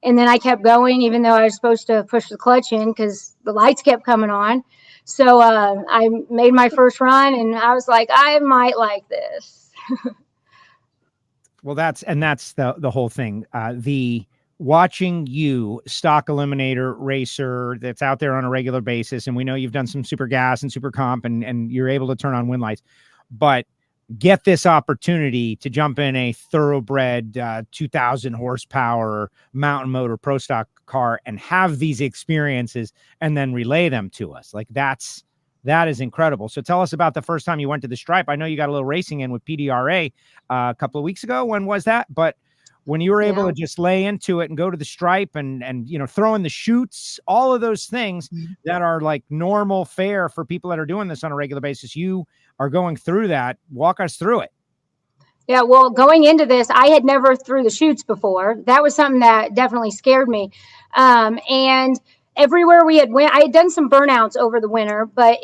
And then I kept going, even though I was supposed to push the clutch in because the lights kept coming on. So I made my first run and I was like, I might like this. Well, that's the whole thing. The watching you, stock eliminator racer that's out there on a regular basis. And we know you've done some super gas and super comp and you're able to turn on wind lights, but get this opportunity to jump in a thoroughbred 2000 horsepower mountain motor pro stock car and have these experiences and then relay them to us. Like that is incredible. So tell us about the first time you went to the Stripe. I know you got a little racing in with PDRA a couple of weeks ago. When was that? But when you were able to just lay into it and go to the Stripe and throw in the chutes, all of those things that are like normal fare for people that are doing this on a regular basis, you are going through that. Walk us through it. Yeah, well, going into this, I had never threw the chutes before. That was something that definitely scared me. And everywhere we had went, I had done some burnouts over the winter, but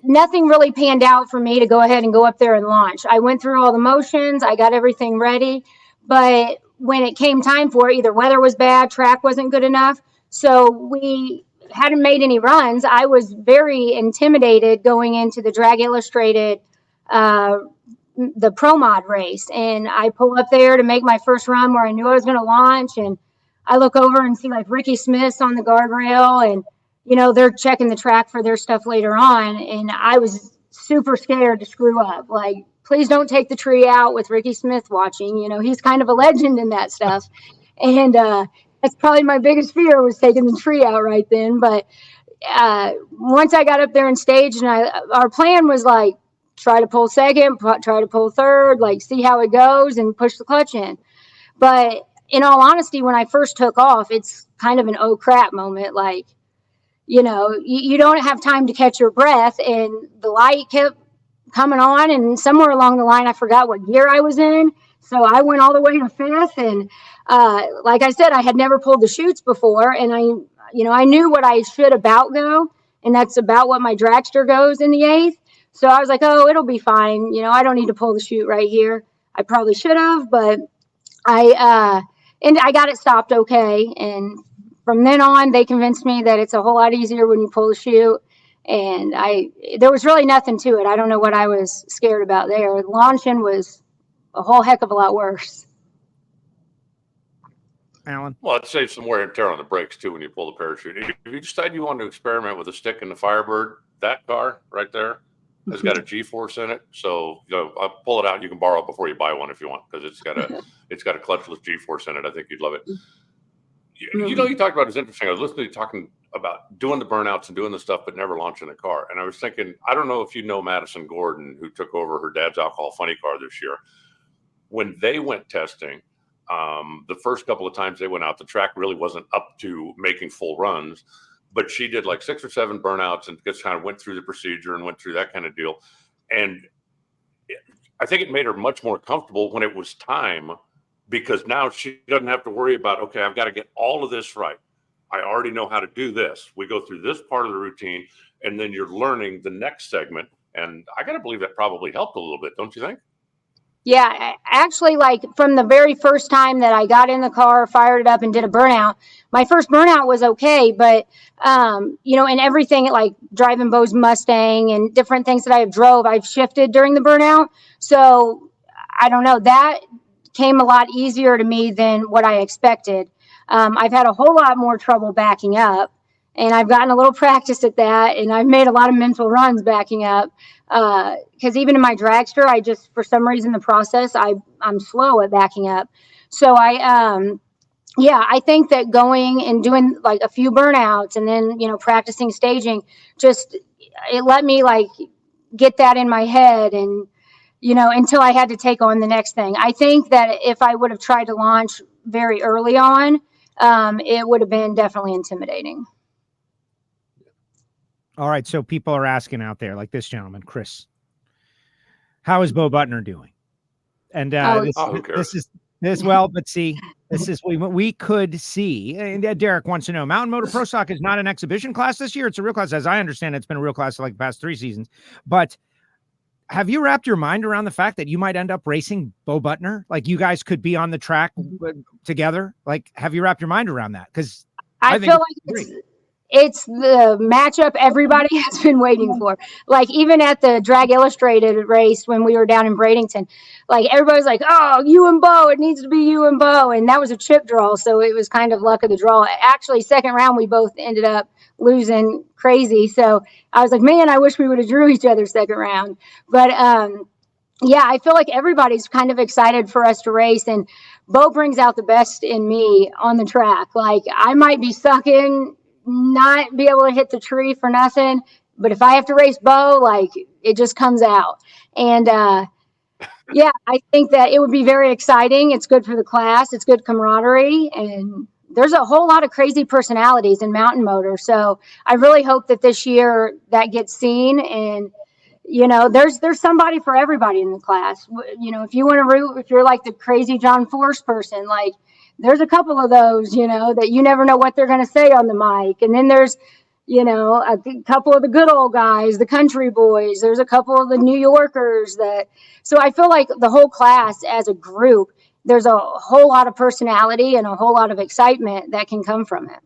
nothing really panned out for me to go ahead and go up there and launch. I went through all the motions. I got everything ready. But when it came time for it, either weather was bad, track wasn't good enough. So we hadn't made any runs. I was very intimidated going into the Drag Illustrated, the Pro Mod race. And I pull up there to make my first run where I knew I was going to launch. And I look over and see like Ricky Smith's on the guardrail and they're checking the track for their stuff later on. And I was super scared to screw up. Like, please don't take the tree out with Ricky Smith watching. He's kind of a legend in that stuff. And that's probably my biggest fear was taking the tree out right then. But once I got up there and staged, and our plan was like, try to pull second, try to pull third, like see how it goes and push the clutch in. But in all honesty, when I first took off, it's kind of an oh crap moment. Like, you don't have time to catch your breath, and the light kept coming on, and somewhere along the line, I forgot what gear I was in. So I went all the way to fifth. And like I said, I had never pulled the chutes before. And I knew what I should about go. And that's about what my dragster goes in the eighth. So I was like, oh, it'll be fine. I don't need to pull the chute right here. I probably should have, but I got it stopped okay. And from then on, they convinced me that it's a whole lot easier when you pull the chute. And there was really nothing to it. I don't know what I was scared about there. Launching was a whole heck of a lot worse. Alan? Well, it saves some wear and tear on the brakes too when you pull the parachute. If you decide you want to experiment with a stick in the Firebird, that car right there has got a G-force in it. So I'll pull it out. You can borrow it before you buy one if you want, because it's got a clutchless G-force in it. I think you'd love it. You talked about it's interesting. I was listening to you talking about doing the burnouts and doing the stuff, but never launching a car. And I was thinking, I don't know if you know Madison Gordon, who took over her dad's alcohol funny car this year. When they went testing, the first couple of times they went out, the track really wasn't up to making full runs, but she did like 6 or 7 burnouts and just kind of went through the procedure and went through that kind of deal. And I think it made her much more comfortable when it was time, because now she doesn't have to worry about, okay, I've got to get all of this right. I already know how to do this. We go through this part of the routine, and then you're learning the next segment. And I got to believe that probably helped a little bit, don't you think? Yeah, actually, like from the very first time that I got in the car, fired it up, and did a burnout, my first burnout was okay. But, and everything like driving Bo's Mustang and different things that I have drove, I've shifted during the burnout. So I don't know, that came a lot easier to me than what I expected. I've had a whole lot more trouble backing up, and I've gotten a little practice at that, and I've made a lot of mental runs backing up. Because even in my dragster, I just, for some reason, the process, I'm slow at backing up. So I think that going and doing like a few burnouts and then, practicing staging, just, it let me like get that in my head and, until I had to take on the next thing. I think that if I would have tried to launch very early on, it would have been definitely intimidating. All right, so people are asking out there, like this gentleman, Chris, how is Bo Butner doing? And but see, this is we could see. And Derek wants to know, Mountain Motor Pro Stock is not an exhibition class this year; it's a real class. As I understand, it's been a real class for like the past 3 seasons. But have you wrapped your mind around the fact that you might end up racing Bo Butner? Like you guys could be on the track together. Like, have you wrapped your mind around that? Because I feel like it's the matchup everybody has been waiting for. Like even at the Drag Illustrated race when we were down in Bradenton, like everybody's like, "Oh, you and Bo, it needs to be you and Bo," and that was a chip draw, so it was kind of luck of the draw. Actually, second round we both ended up losing crazy, so I was like, "Man, I wish we would have drew each other second round." But yeah, I feel like everybody's kind of excited for us to race, and Bo brings out the best in me on the track. Like I might be sucking, not be able to hit the tree for nothing, but if I have to race Bo, like it just comes out. And yeah, I think that it would be very exciting. It's good for the class, it's good camaraderie, and there's a whole lot of crazy personalities in mountain motor. So I really hope that this year that gets seen, and there's somebody for everybody in the class. If you want to root, if you're like the crazy John Force person, like there's a couple of those, that you never know what they're going to say on the mic. And then there's, a couple of the good old guys, the country boys. There's a couple of the New Yorkers so I feel like the whole class as a group, there's a whole lot of personality and a whole lot of excitement that can come from it.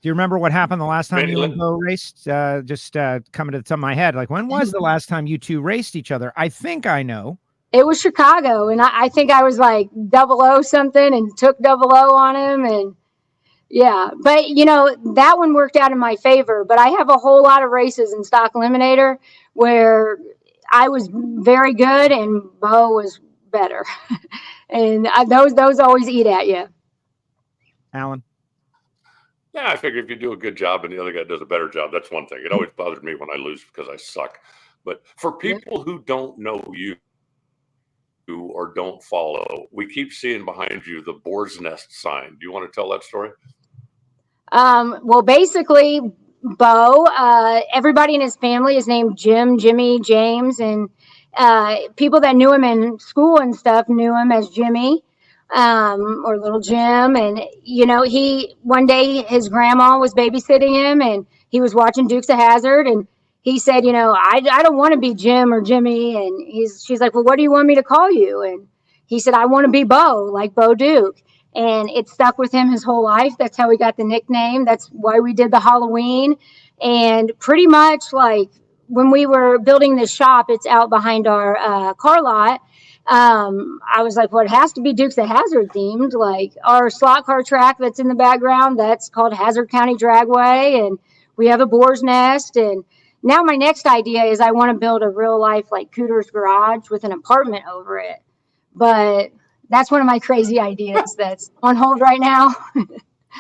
Do you remember what happened the last time you and Bo raced? Just coming to the top of my head, like when was the last time you two raced each other? I think I know. It was Chicago, and I think I was like 00 something and took 00 on him, and yeah. But that one worked out in my favor. But I have a whole lot of races in Stock Eliminator where I was very good and Bo was better, and those always eat at you. Alan. Yeah, I figure if you do a good job and the other guy does a better job, that's one thing. It always bothers me when I lose because I suck. But for people who don't know you or don't follow, we keep seeing behind you the boar's nest sign. Do you want to tell that story? Well, basically, Bo, everybody in his family is named Jim, Jimmy, James, and people that knew him in school and stuff knew him as Jimmy. Or little Jim. And, he, one day his grandma was babysitting him and he was watching Dukes of Hazzard, and he said, I don't want to be Jim or Jimmy. And she's like, well, what do you want me to call you? And he said, I want to be Bo, like Bo Duke. And it stuck with him his whole life. That's how he got the nickname. That's why we did the Halloween. And pretty much like when we were building this shop, it's out behind our car lot. I was like, well, it has to be Dukes of Hazzard themed. Like our slot car track that's in the background, that's called Hazard County Dragway, and we have a boar's nest. And now my next idea is I want to build a real life like Cooter's Garage with an apartment over it. But that's one of my crazy ideas that's on hold right now.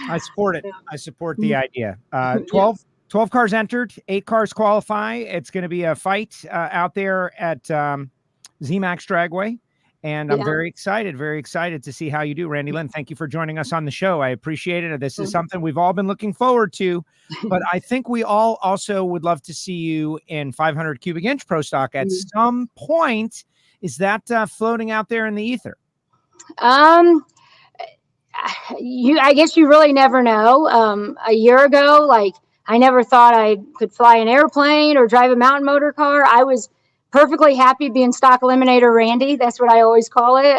I support it. I support the idea. 12 cars entered, 8 cars qualify. It's going to be a fight out there at zMAX Dragway. And I'm very excited to see how you do. Randi Lyn, thank you for joining us on the show. I appreciate it. This is something we've all been looking forward to, but I think we all also would love to see you in 500 cubic inch Pro Stock at some point. Is that floating out there in the ether? I guess you really never know. A year ago, like I never thought I could fly an airplane or drive a mountain motor car. I was perfectly happy being stock eliminator Randy. That's what I always call it.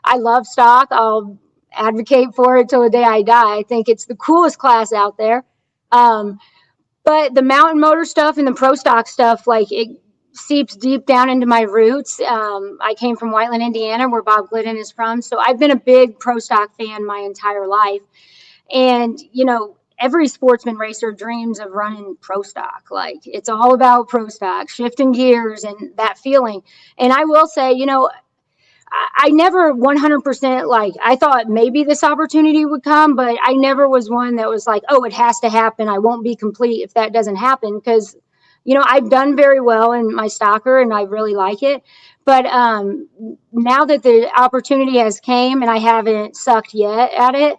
I love stock. I'll advocate for it till the day I die. I think it's the coolest class out there. But the mountain motor stuff and the pro stock stuff, like, it seeps deep down into my roots. I came from Whiteland, Indiana, where Bob Glidden is from. So I've been a big pro stock fan my entire life. And, every sportsman racer dreams of running pro stock. Like, it's all about pro stock, shifting gears and that feeling. And I will say, I never 100% like, I thought maybe this opportunity would come, but I never was one that was like, oh, it has to happen. I won't be complete if that doesn't happen. Because, I've done very well in my stocker and I really like it. But now that the opportunity has came and I haven't sucked yet at it,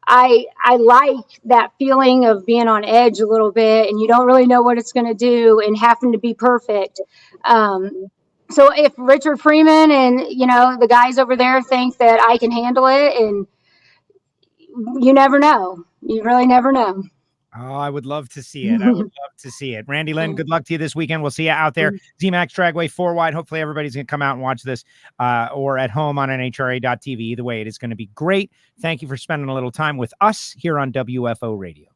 I like that feeling of being on edge a little bit, and you don't really know what it's going to do and having to be perfect. So if Richard Freeman and, the guys over there think that I can handle it, and you never know. You really never know. Oh, I would love to see it. I would love to see it. Randi Lyn, good luck to you this weekend. We'll see you out there. zMAX Dragway 4 wide. Hopefully everybody's going to come out and watch this or at home on NHRA.tv. Either way, it is going to be great. Thank you for spending a little time with us here on WFO Radio.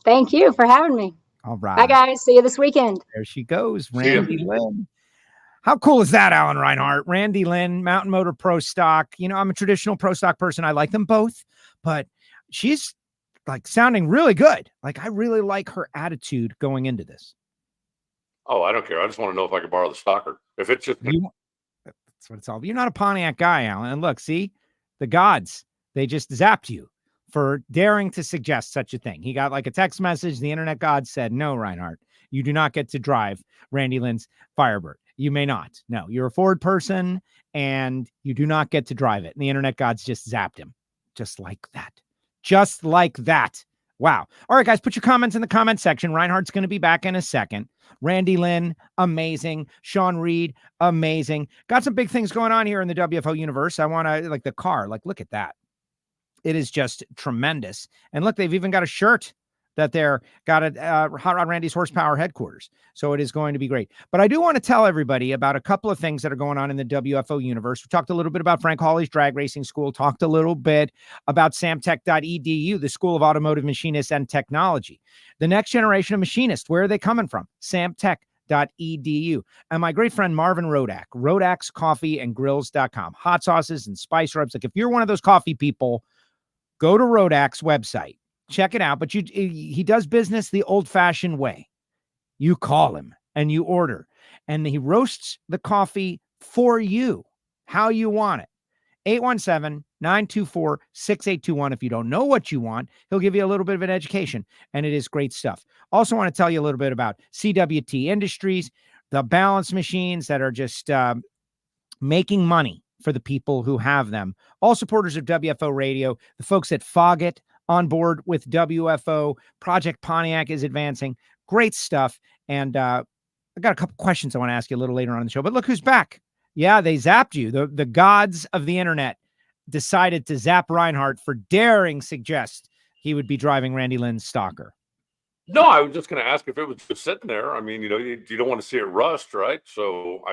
Thank you for having me. All right. Bye, guys. See you this weekend. There she goes, Randi Lyn. How cool is that, Alan Reinhart? Randi Lyn, Mountain Motor Pro Stock. I'm a traditional Pro Stock person. I like them both, but she's like sounding really good. Like, I really like her attitude going into this. Oh, I don't care. I just want to know if I could borrow the stocker. If it's just that's what it's all. You're not a Pontiac guy, Alan. And look, see, the gods, they just zapped you for daring to suggest such a thing. He got like a text message. The internet gods said, no, Reinhart, you do not get to drive Randi Lyn's Firebird. You may not. No, you're a Ford person and you do not get to drive it. And the internet gods just zapped him just like that. Just like that. Wow. All right, guys, put your comments in the comment section. Reinhart's going to be back in a second. Randi Lyn, amazing. Shawn Reed, amazing. Got some big things going on here in the WFO universe. I want to, like, the car. Like, look at that. It is just tremendous. And look, they've even got a shirt that they're got at Hot Rod Randy's Horsepower headquarters. So it is going to be great. But I do want to tell everybody about a couple of things that are going on in the WFO universe. We talked a little bit about Frank Hawley's Drag Racing School, talked a little bit about samtech.edu, the School of Automotive Machinists and Technology. The next generation of machinists, where are they coming from? samtech.edu. And my great friend Marvin Rodak, rodakscoffeeandgrills.com. Hot sauces and spice rubs. Like, if you're one of those coffee people, go to Rodak's website. Check it out. But he does business the old-fashioned way. You call him and you order, and he roasts the coffee for you, how you want it. 817-924-6821. If you don't know what you want, he'll give you a little bit of an education, and it is great stuff. Also want to tell you a little bit about CWT Industries, the balance machines that are just making money for the people who have them. All supporters of WFO Radio, the folks at Foggett, on board with WFO. Project Pontiac is advancing. Great stuff. And I got a couple questions I want to ask you a little later on in the show. But look who's back. Yeah, they zapped you. The gods of the internet decided to zap Reinhart for daring suggest he would be driving Randi Lyn's Stalker. No, I was just going to ask if it was just sitting there. I mean, you don't want to see it rust, right? So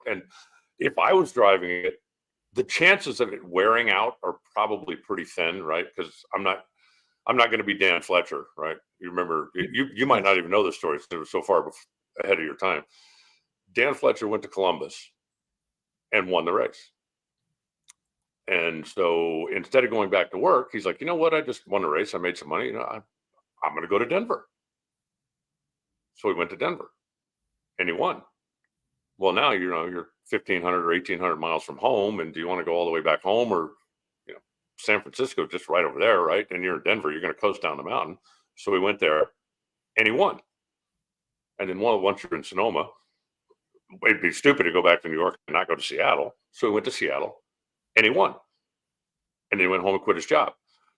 and if I was driving it, the chances of it wearing out are probably pretty thin, right? Because I'm not going to be Dan Fletcher, right? You remember, you might not even know this story. It was so far ahead of your time. Dan Fletcher went to Columbus and won the race. And so instead of going back to work, he's like, you know what? I just won the race. I made some money. I'm going to go to Denver. So he went to Denver and he won. Well, now, you're 1,500 or 1,800 miles from home. And do you want to go all the way back home, or, San Francisco just right over there, right? And you're in Denver, you're going to coast down the mountain. So he went there and he won. And then once you're in Sonoma, it'd be stupid to go back to New York and not go to Seattle. So he went to Seattle and he won. And then he went home and quit his job.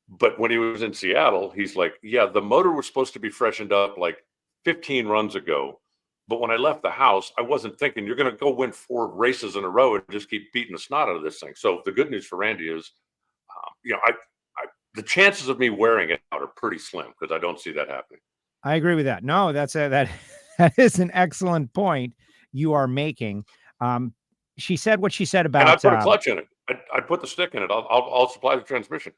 But when he was in Seattle, he's like, yeah, the motor was supposed to be freshened up like 15 runs ago. But when I left the house, I wasn't thinking you're going to go win 4 races in a row and just keep beating the snot out of this thing. So the good news for Randi is, the chances of me wearing it out are pretty slim, because I don't see that happening. I agree with that. No, that is an excellent point. you are making. She said what she said about. And I'd put a clutch in it. I'd put the stick in it. I'll supply the transmission.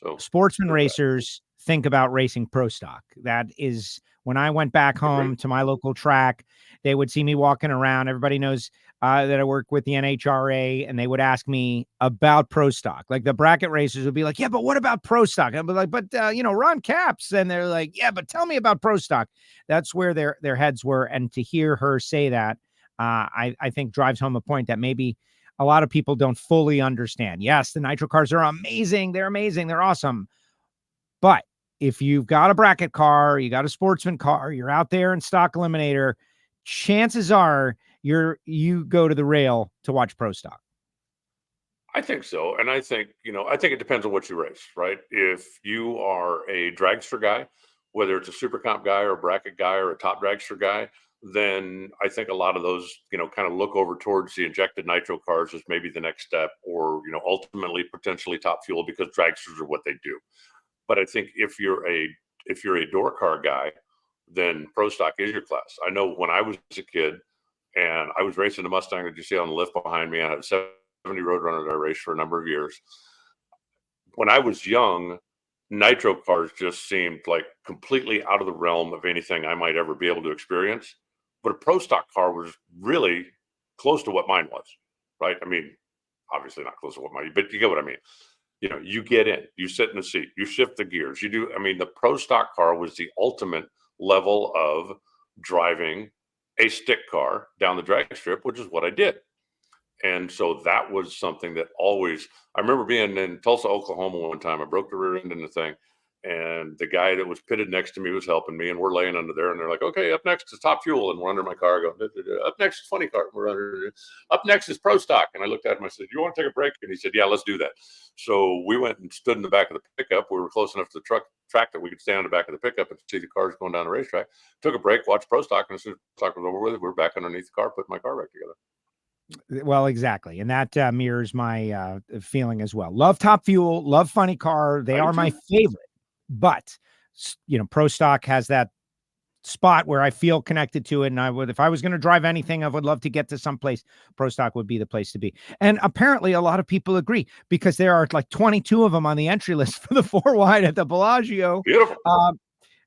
So sportsman racers think about racing pro stock. That is, when I went back home to my local track, they would see me walking around. Everybody knows that I work with the NHRA, and they would ask me about pro stock. Like the bracket racers would be like, yeah, but what about pro stock? I'd be like, but Ron Capps. And they're like, yeah, but tell me about pro stock. That's where their heads were. And to hear her say that, I think drives home a point that maybe a lot of people don't fully understand. Yes, the nitro cars are amazing. They're amazing. They're awesome. But if you've got a bracket car, you got a sportsman car, you're out there in stock eliminator, chances are you go to the rail to watch pro stock. I think so. And I think it depends on what you race, right? If you are a dragster guy, whether it's a super comp guy or a bracket guy or a top dragster guy, then I think a lot of those, kind of look over towards the injected nitro cars as maybe the next step, or, ultimately potentially top fuel, because dragsters are what they do. But I think if you're a door car guy, then pro stock is your class. I know when I was a kid and I was racing the Mustang that you see on the lift behind me, I had a 70 Roadrunner that I raced for a number of years. When I was young, nitro cars just seemed like completely out of the realm of anything I might ever be able to experience. But a pro stock car was really close to what mine was, right? I mean, obviously not close to what mine, but you get what I mean. You get in, you sit in the seat, you shift the gears, you do. I mean, the pro stock car was the ultimate level of driving a stick car down the drag strip, which is what I did. And so that was something that I remember being in Tulsa, Oklahoma one time. I broke the rear end in the thing, and the guy that was pitted next to me was helping me, and we're laying under there, and they're like, okay, up next is top fuel, and we're under my car going, up next is funny car, we're under, up next is pro stock. And I looked at him, I said, you want to take a break? And he said, yeah, let's do that. So we went and stood in the back of the pickup. We were close enough to the track that we could stand in the back of the pickup and see the cars going down the racetrack. Took a break, watched pro stock, and as soon as pro stock was over with, we were back underneath the car, putting my car back together. Well, exactly. And that mirrors my feeling as well. Love top fuel, love funny car. They are my favorite. But, pro stock has that spot where I feel connected to it. And if I was going to drive anything, I would love to get to someplace. Pro stock would be the place to be. And apparently a lot of people agree, because there are like 22 of them on the entry list for the 4-wide at the Bellagio. Beautiful.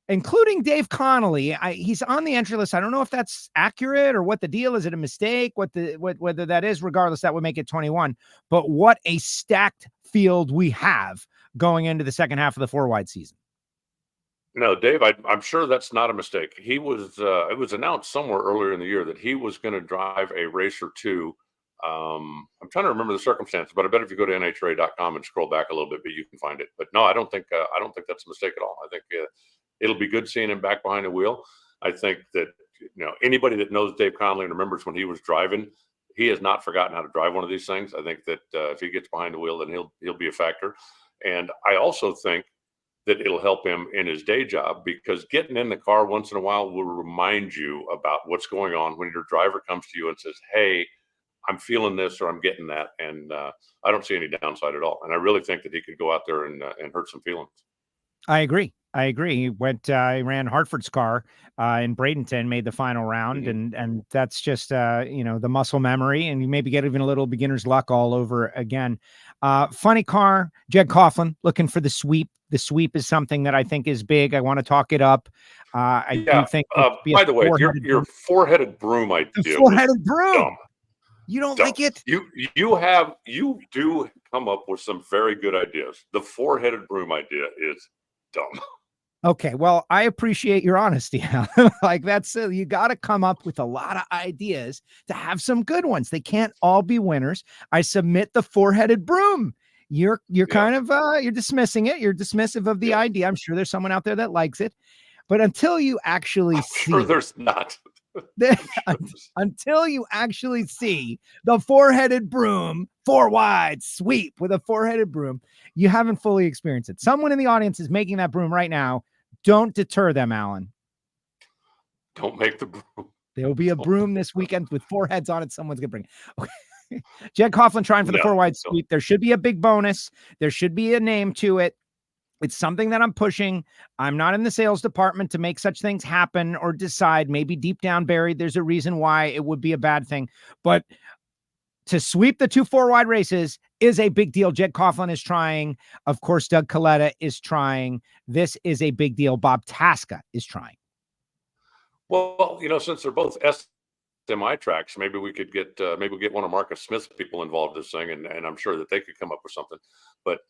Including Dave Connolly. He's on the entry list. I don't know if that's accurate or what the deal is. It a mistake? Whether that is, regardless, that would make it 21. But what a stacked field we have going into the second half of the 4-wide season. No, Dave, I'm sure that's not a mistake. He was. It was announced somewhere earlier in the year that he was going to drive a race or two. I'm trying to remember the circumstances, but I bet if you go to NHRA.com and scroll back a little bit, you can find it. But no, I don't think that's a mistake at all. I think it'll be good seeing him back behind the wheel. I think that anybody that knows Dave Connolly and remembers when he was driving, he has not forgotten how to drive one of these things. I think that if he gets behind the wheel, then he'll be a factor. And I also think that it'll help him in his day job, because getting in the car once in a while will remind you about what's going on when your driver comes to you and says, hey, I'm feeling this or I'm getting that. And I don't see any downside at all. And I really think that he could go out there and hurt some feelings. I agree. He he ran Hartford's car in Bradenton, made the final round. Mm-hmm. And that's just, the muscle memory, and you maybe get even a little beginner's luck all over again. Funny car, Jeg Coughlin looking for the sweep. The sweep is something that I think is big. I want to talk it up. I do think. By the way, your four-headed broom idea. The four-headed broom. Dumb. You don't like it? You do come up with some very good ideas. The four-headed broom idea is dumb. Okay, well, I appreciate your honesty. Like that's you got to come up with a lot of ideas to have some good ones. They can't all be winners. I submit the four-headed broom. You're kind of you're dismissing it. You're dismissive of the idea. I'm sure there's someone out there that likes it, but until you actually see, there's not. Until you actually see the four-headed broom, 4-wide sweep with a four-headed broom, you haven't fully experienced it. Someone in the audience is making that broom right now. Don't deter them, Alan. Don't make the broom. There will be a broom this weekend with 4 heads on it. Someone's going to bring it. Okay. Jeg Coughlin trying for the 4-wide sweep. There should be a big bonus. There should be a name to it. It's something that I'm pushing. I'm not in the sales department to make such things happen or decide. Maybe deep down buried, there's a reason why it would be a bad thing. But to sweep the 2 4-wide races is a big deal. Jeg Coughlin is trying. Of course, Doug Kalitta is trying. This is a big deal. Bob Tasca is trying. Well, since they're both semi tracks, maybe we could get one of Marcus Smith's people involved in this thing, and I'm sure that they could come up with something. But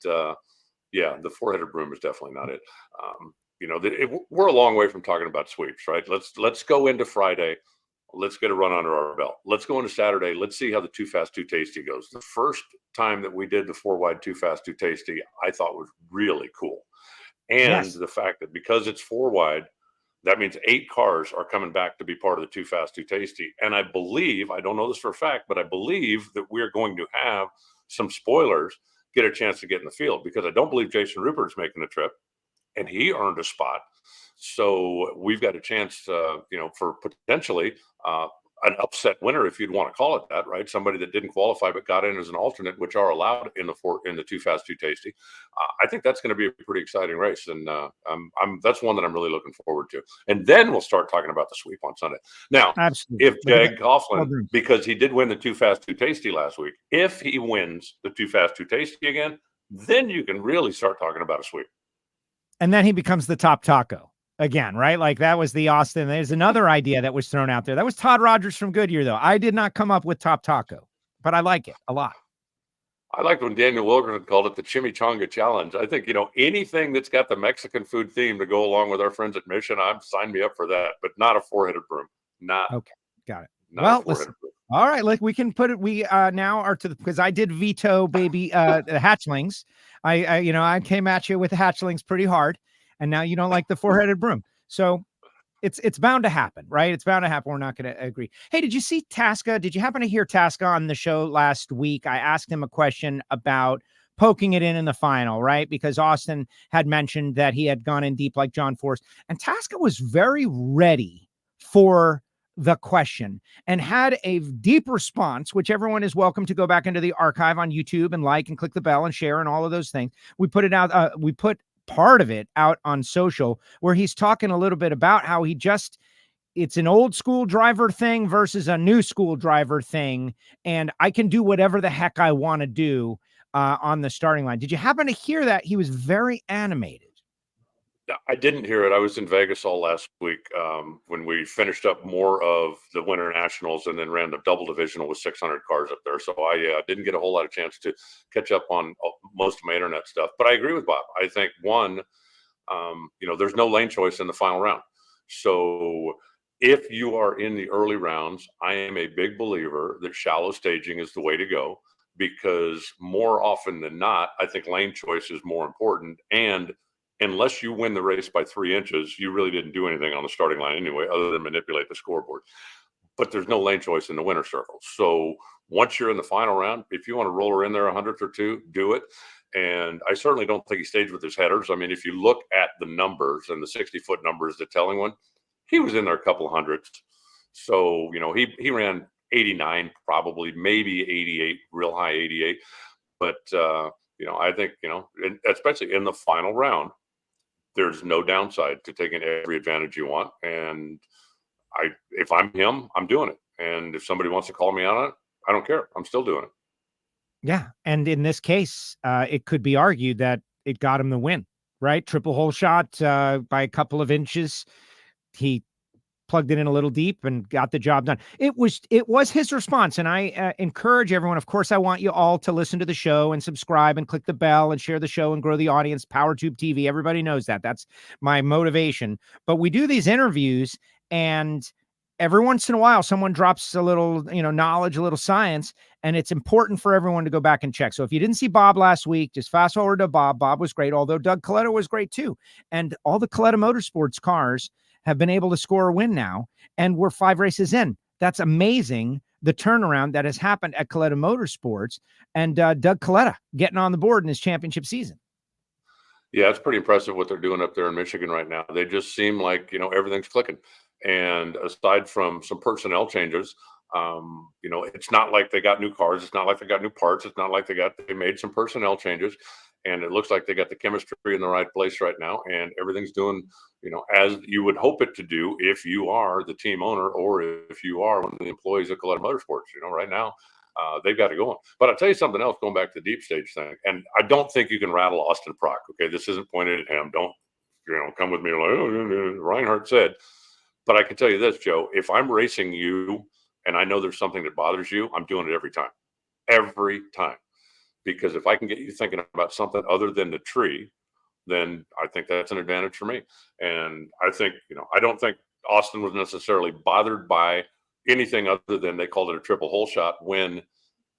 yeah, the four-headed broom is definitely not it. We're a long way from talking about sweeps, right? Let's go into Friday. Let's get a run under our belt. Let's go into Saturday. Let's see how the Too Fast, Too Tasty goes. The first time that we did the 4-wide Too Fast, Too Tasty, I thought was really cool. And the fact that because it's 4-wide, that means 8 cars are coming back to be part of the Too Fast, Too Tasty. And I don't know this for a fact, but I believe that we're going to have some spoilers get a chance to get in the field, because I don't believe Jason Rupert's making the trip, and he earned a spot. So we've got a chance, for potentially an upset winner, if you'd want to call it that, right? Somebody that didn't qualify but got in as an alternate, which are allowed in the Too Fast, Too Tasty. I think that's going to be a pretty exciting race, and that's one that I'm really looking forward to. And then we'll start talking about the sweep on Sunday. Now, absolutely, if Jeg Coughlin, because he did win the Too Fast, Too Tasty last week, if he wins the Too Fast, Too Tasty again, then you can really start talking about a sweep. And then he becomes the top taco again, right? Like that was the Austin. There's another idea that was thrown out there. That was Todd Rogers from Goodyear, though. I did not come up with top taco, but I like it a lot. I liked when Daniel Wilkerson called it the Chimichanga Challenge. I think, anything that's got the Mexican food theme to go along with our friends at Mission, sign me up for that, but not a 4-headed broom. Okay. Got it. Well, listen. All right, like we can put it. We now are to because I did veto baby the hatchlings. I came at you with the hatchlings pretty hard, and now you don't like the 4-headed broom. So it's bound to happen, right? It's bound to happen. We're not going to agree. Hey, did you see Tasca? Did you happen to hear Tasca on the show last week? I asked him a question about poking it in the final, right? Because Austin had mentioned that he had gone in deep like John Force, and Tasca was very ready for the question and had a deep response, which everyone is welcome to go back into the archive on YouTube and like and click the bell and share and all of those things. We put it out. We put part of it out on social where he's talking a little bit about how it's an old school driver thing versus a new school driver thing. And I can do whatever the heck I want to do on the starting line. Did you happen to hear that? He was very animated. I didn't hear it. I was in Vegas all last week when we finished up more of the Winter Nationals and then ran the double divisional with 600 cars up there. So I didn't get a whole lot of chance to catch up on most of my internet stuff. But I agree with Bob. I think there's no lane choice in the final round. So if you are in the early rounds, I am a big believer that shallow staging is the way to go, because more often than not, I think lane choice is more important. And unless you win the race by 3 inches, you really didn't do anything on the starting line anyway, other than manipulate the scoreboard. But there's no lane choice in the winner's circle. So once you're in the final round, if you want to roll her in there 100th or 2, do it. And I certainly don't think he staged with his headers. I mean, if you look at the numbers, and the 60-foot number is the telling one, he was in there a couple of hundredths. So, he ran 89, probably, maybe 88, real high 88. But, I think, especially in the final round, there's no downside to taking every advantage you want. And if I'm him, I'm doing it. And if somebody wants to call me out on it, I don't care. I'm still doing it. Yeah. And in this case, it could be argued that it got him the win, right? Triple hole shot by a couple of inches. He plugged it in a little deep and got the job done. It was his response. And I encourage everyone. Of course, I want you all to listen to the show and subscribe and click the bell and share the show and grow the audience. PowerTube TV. Everybody knows that. That's my motivation. But we do these interviews, and every once in a while, someone drops a little, knowledge, a little science, and it's important for everyone to go back and check. So if you didn't see Bob last week, just fast forward to Bob. Bob was great, although Doug Kalitta was great too. And all the Kalitta Motorsports cars have been able to score a win now, and we're 5 races in. That's amazing, the turnaround that has happened at Kalitta Motorsports, and Doug Kalitta getting on the board in his championship season. Yeah, it's pretty impressive what they're doing up there in Michigan right now. They just seem like, everything's clicking. And aside from some personnel changes, it's not like they got new cars. It's not like they got new parts. It's not like they made some personnel changes. and it looks like they got the chemistry in the right place right now, and everything's doing, as you would hope it to do if you are the team owner or if you are one of the employees of Kalitta Motorsports. Right now, they've got it going. But I'll tell you something else, going back to the deep stage thing, and I don't think you can rattle Austin Prock. Okay, this isn't pointed at him. Don't come with me like, oh, Reinhart said. But I can tell you this, Joe, if I'm racing you and I know there's something that bothers you, I'm doing it every time. Every time. Because if I can get you thinking about something other than the tree, then I think that's an advantage for me. And I think, I don't think Austin was necessarily bothered by anything other than they called it a triple hole shot, when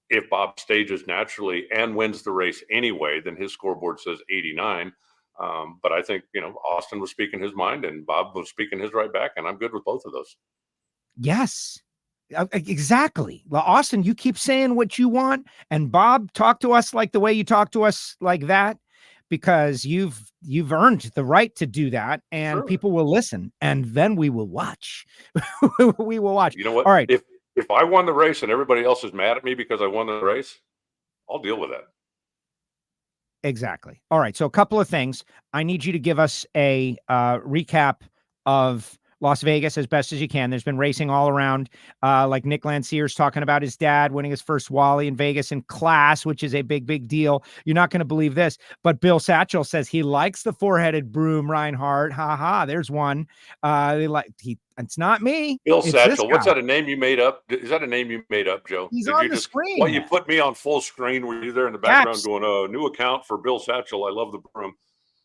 if Bob stages naturally and wins the race anyway, then his scoreboard says 89. But I think, Austin was speaking his mind and Bob was speaking his right back, and I'm good with both of those. Yes. Exactly. Well, Austin, you keep saying what you want, and Bob, talk to us like the way you talk to us like that, because you've earned the right to do that, and Sure. People will listen, and then we will watch. We will watch. You know what? All right. If I won the race and everybody else is mad at me because I won the race, I'll deal with that. Exactly. All right. So a couple of things. I need you to give us a recap of Las Vegas as best as you can. There's been racing all around, like Nick Lancier's talking about his dad winning his first Wally in Vegas in class, which is a big, big deal. You're not going to believe this, but Bill Satchel says he likes the four-headed broom, Reinhart. Ha ha. There's one. It's not me. Bill It's Satchel. What's that a name you made up? Is that a name you made up, Joe? He's on the screen. Well, you put me on full screen. Were you there in the background going, new account for Bill Satchel. I love the broom.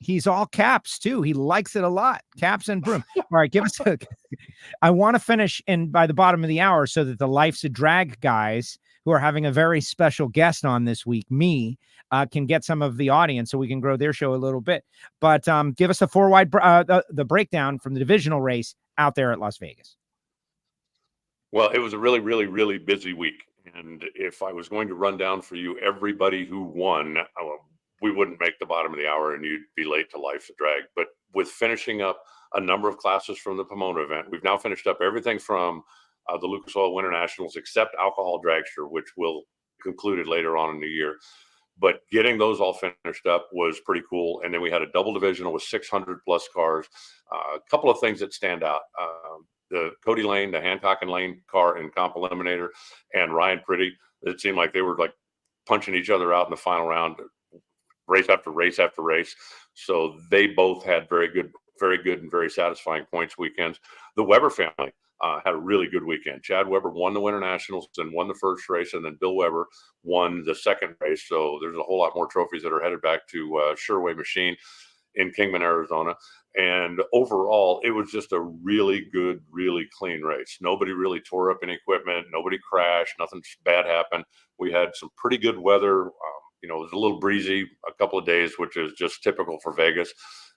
He's all caps too. He likes it a lot. Caps and broom. All right, give us I want to finish by the bottom of the hour so that the Life's a Drag guys, who are having a very special guest on this week, can get some of the audience so we can grow their show a little bit. But give us a four-wide the breakdown from the divisional race out there at Las Vegas. Well, it was a really, really, really busy week. And if I was going to run down for you everybody who won, we wouldn't make the bottom of the hour and you'd be late to Life's a Drag. But with finishing up a number of classes from the Pomona event, we've now finished up everything from the Lucas Oil Winter Nationals, except Alcohol Dragster, which will concluded later on in the year. But getting those all finished up was pretty cool. And then we had a double divisional with 600 plus cars. A couple of things that stand out. The Cody Lane, the Hancock and Lane car in Comp Eliminator, and Ryan Pretty. It seemed like they were like punching each other out in the final round, race after race after race. So they both had very good and very satisfying points weekends. The Weber family had a really good weekend. Chad Weber won the Winter Nationals and won the first race, and then Bill Weber won the second race. So there's a whole lot more trophies that are headed back to Sherway Machine in Kingman, Arizona. And overall, it was just a really good, really clean race. Nobody really tore up any equipment. Nobody crashed. Nothing bad happened. We had some pretty good weather. It was a little breezy a couple of days, which is just typical for Vegas.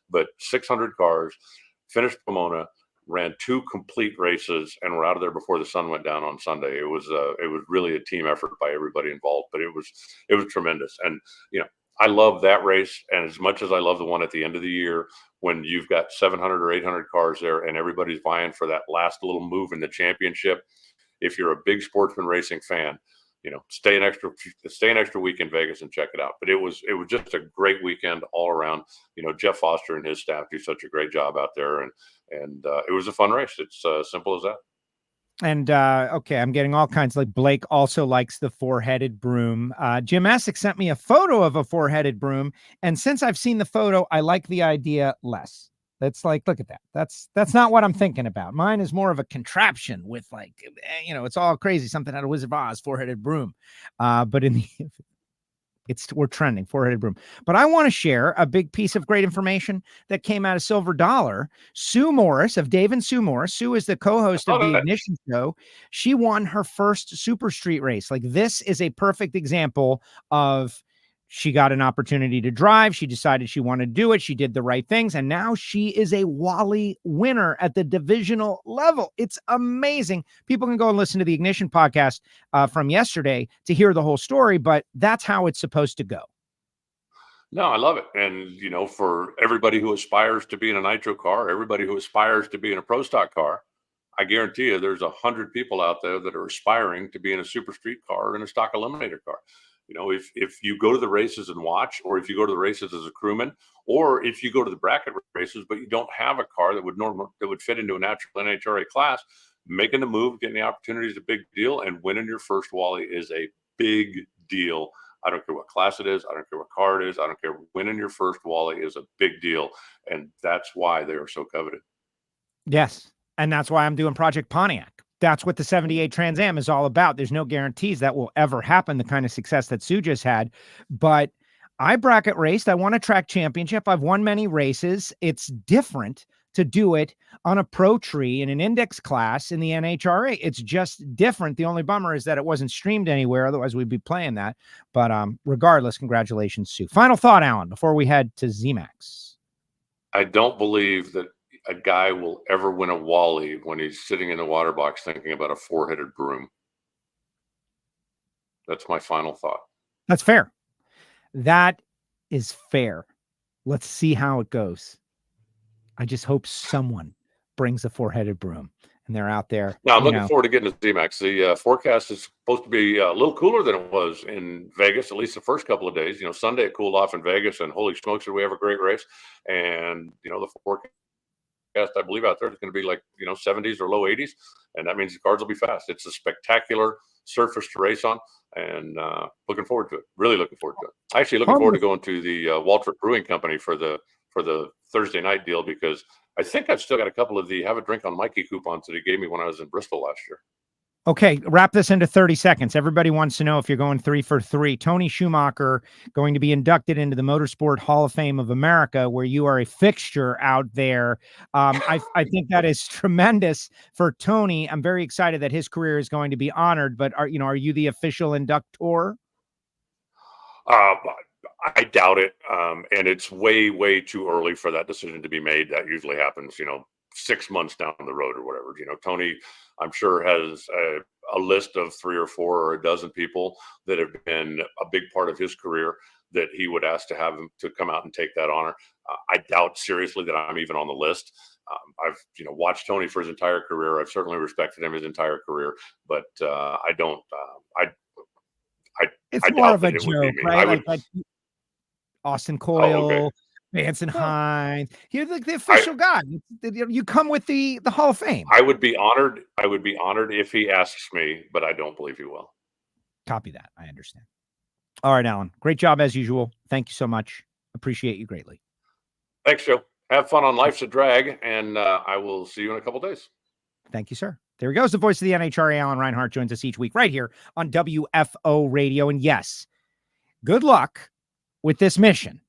But 600 cars, finished Pomona, ran 2 complete races, and we're out of there before the sun went down on Sunday. It was really a team effort by everybody involved, but it was tremendous. And I love that race, and as much as I love the one at the end of the year when you've got 700 or 800 cars there and everybody's vying for that last little move in the championship. If you're a big sportsman racing fan, stay an extra week in Vegas and check it out. But it was just a great weekend all around. Jeff Foster and his staff do such a great job out there, and it was a fun race. It's simple as that. And okay, I'm getting all kinds. Like Blake also likes the four-headed broom. Jim Essex sent me a photo of a four-headed broom, and since I've seen the photo, I like the idea less. That's like, look at that. That's not what I'm thinking about. Mine is more of a contraption with it's all crazy. Something out of Wizard of Oz, four-headed broom. But in the we're trending, four-headed broom. But I want to share a big piece of great information that came out of Silver Dollar. Sue Morris of Dave and Sue Morris. Sue is the co-host of the Ignition Show. She won her first Super Street race. Like, this is a perfect example of she got an opportunity to drive. She decided she wanted to do it. She did the right things. And now she is a Wally winner at the divisional level. It's amazing. People can go and listen to the Ignition podcast from yesterday to hear the whole story, but that's how it's supposed to go. No, I love it. And, for everybody who aspires to be in a nitro car, everybody who aspires to be in a pro stock car, I guarantee you there's 100 people out there that are aspiring to be in a super street car or in a stock eliminator car. If you go to the races and watch, or if you go to the races as a crewman, or if you go to the bracket races, but you don't have a car that would fit into a natural NHRA class, making the move, getting the opportunity is a big deal, and winning your first Wally is a big deal. I don't care what class it is. I don't care what car it is. I don't care. Winning your first Wally is a big deal, and that's why they are so coveted. Yes, and that's why I'm doing Project Pontiac. That's what the 78 Trans Am is all about. There's no guarantees that will ever happen, the kind of success that Sue just had. But I bracket raced. I won a track championship. I've won many races. It's different to do it on a pro tree in an index class in the NHRA. It's just different. The only bummer is that it wasn't streamed anywhere. Otherwise, we'd be playing that. But regardless, congratulations, Sue. Final thought, Alan, before we head to zMAX. I don't believe that a guy will ever win a Wally when he's sitting in the water box thinking about a four-headed broom. That's my final thought. That's fair. That is fair. Let's see how it goes. I just hope someone brings a four-headed broom and they're out there. Now, I'm looking forward to getting to zMAX. The forecast is supposed to be a little cooler than it was in Vegas, at least the first couple of days. Sunday it cooled off in Vegas, and holy smokes, did we have a great race. And, the forecast, I believe, out there is going to be like 70s or low 80s, and that means the cars will be fast. It's a spectacular surface to race on, and looking forward to it. Really looking forward to it. Actually, looking forward to going to the Waltrip Brewing Company for the Thursday night deal, because I think I've still got a couple of the Have a Drink on Mikey coupons that he gave me when I was in Bristol last year. Okay, wrap this into 30 seconds. Everybody wants to know if you're going 3 for 3. Tony Schumacher going to be inducted into the Motorsport Hall of Fame of America, where you are a fixture out there. I think that is tremendous for Tony. I'm very excited that his career is going to be honored. But are you the official inductor? I doubt it, and it's way, way too early for that decision to be made. That usually happens, 6 months down the road or whatever. Tony, I'm sure, has a list of 3 or 4 or a dozen people that have been a big part of his career that he would ask to have him to come out and take that honor. I doubt seriously that I'm even on the list. I've watched Tony for his entire career. I've certainly respected him his entire career, but I don't. It's I more doubt of a that it would joke, be me. right? Like Austin Coyle. Oh, okay. Manson Hines. You're like the official guy. You come with the Hall of Fame. I would be honored. I would be honored if he asks me, but I don't believe he will. Copy that. I understand. All right, Alan. Great job as usual. Thank you so much. Appreciate you greatly. Thanks, Joe. Have fun on Life's a Drag, and I will see you in a couple days. Thank you, sir. There he goes. The voice of the NHRA, Alan Reinhart, joins us each week right here on WFO Radio. And yes, good luck with this mission.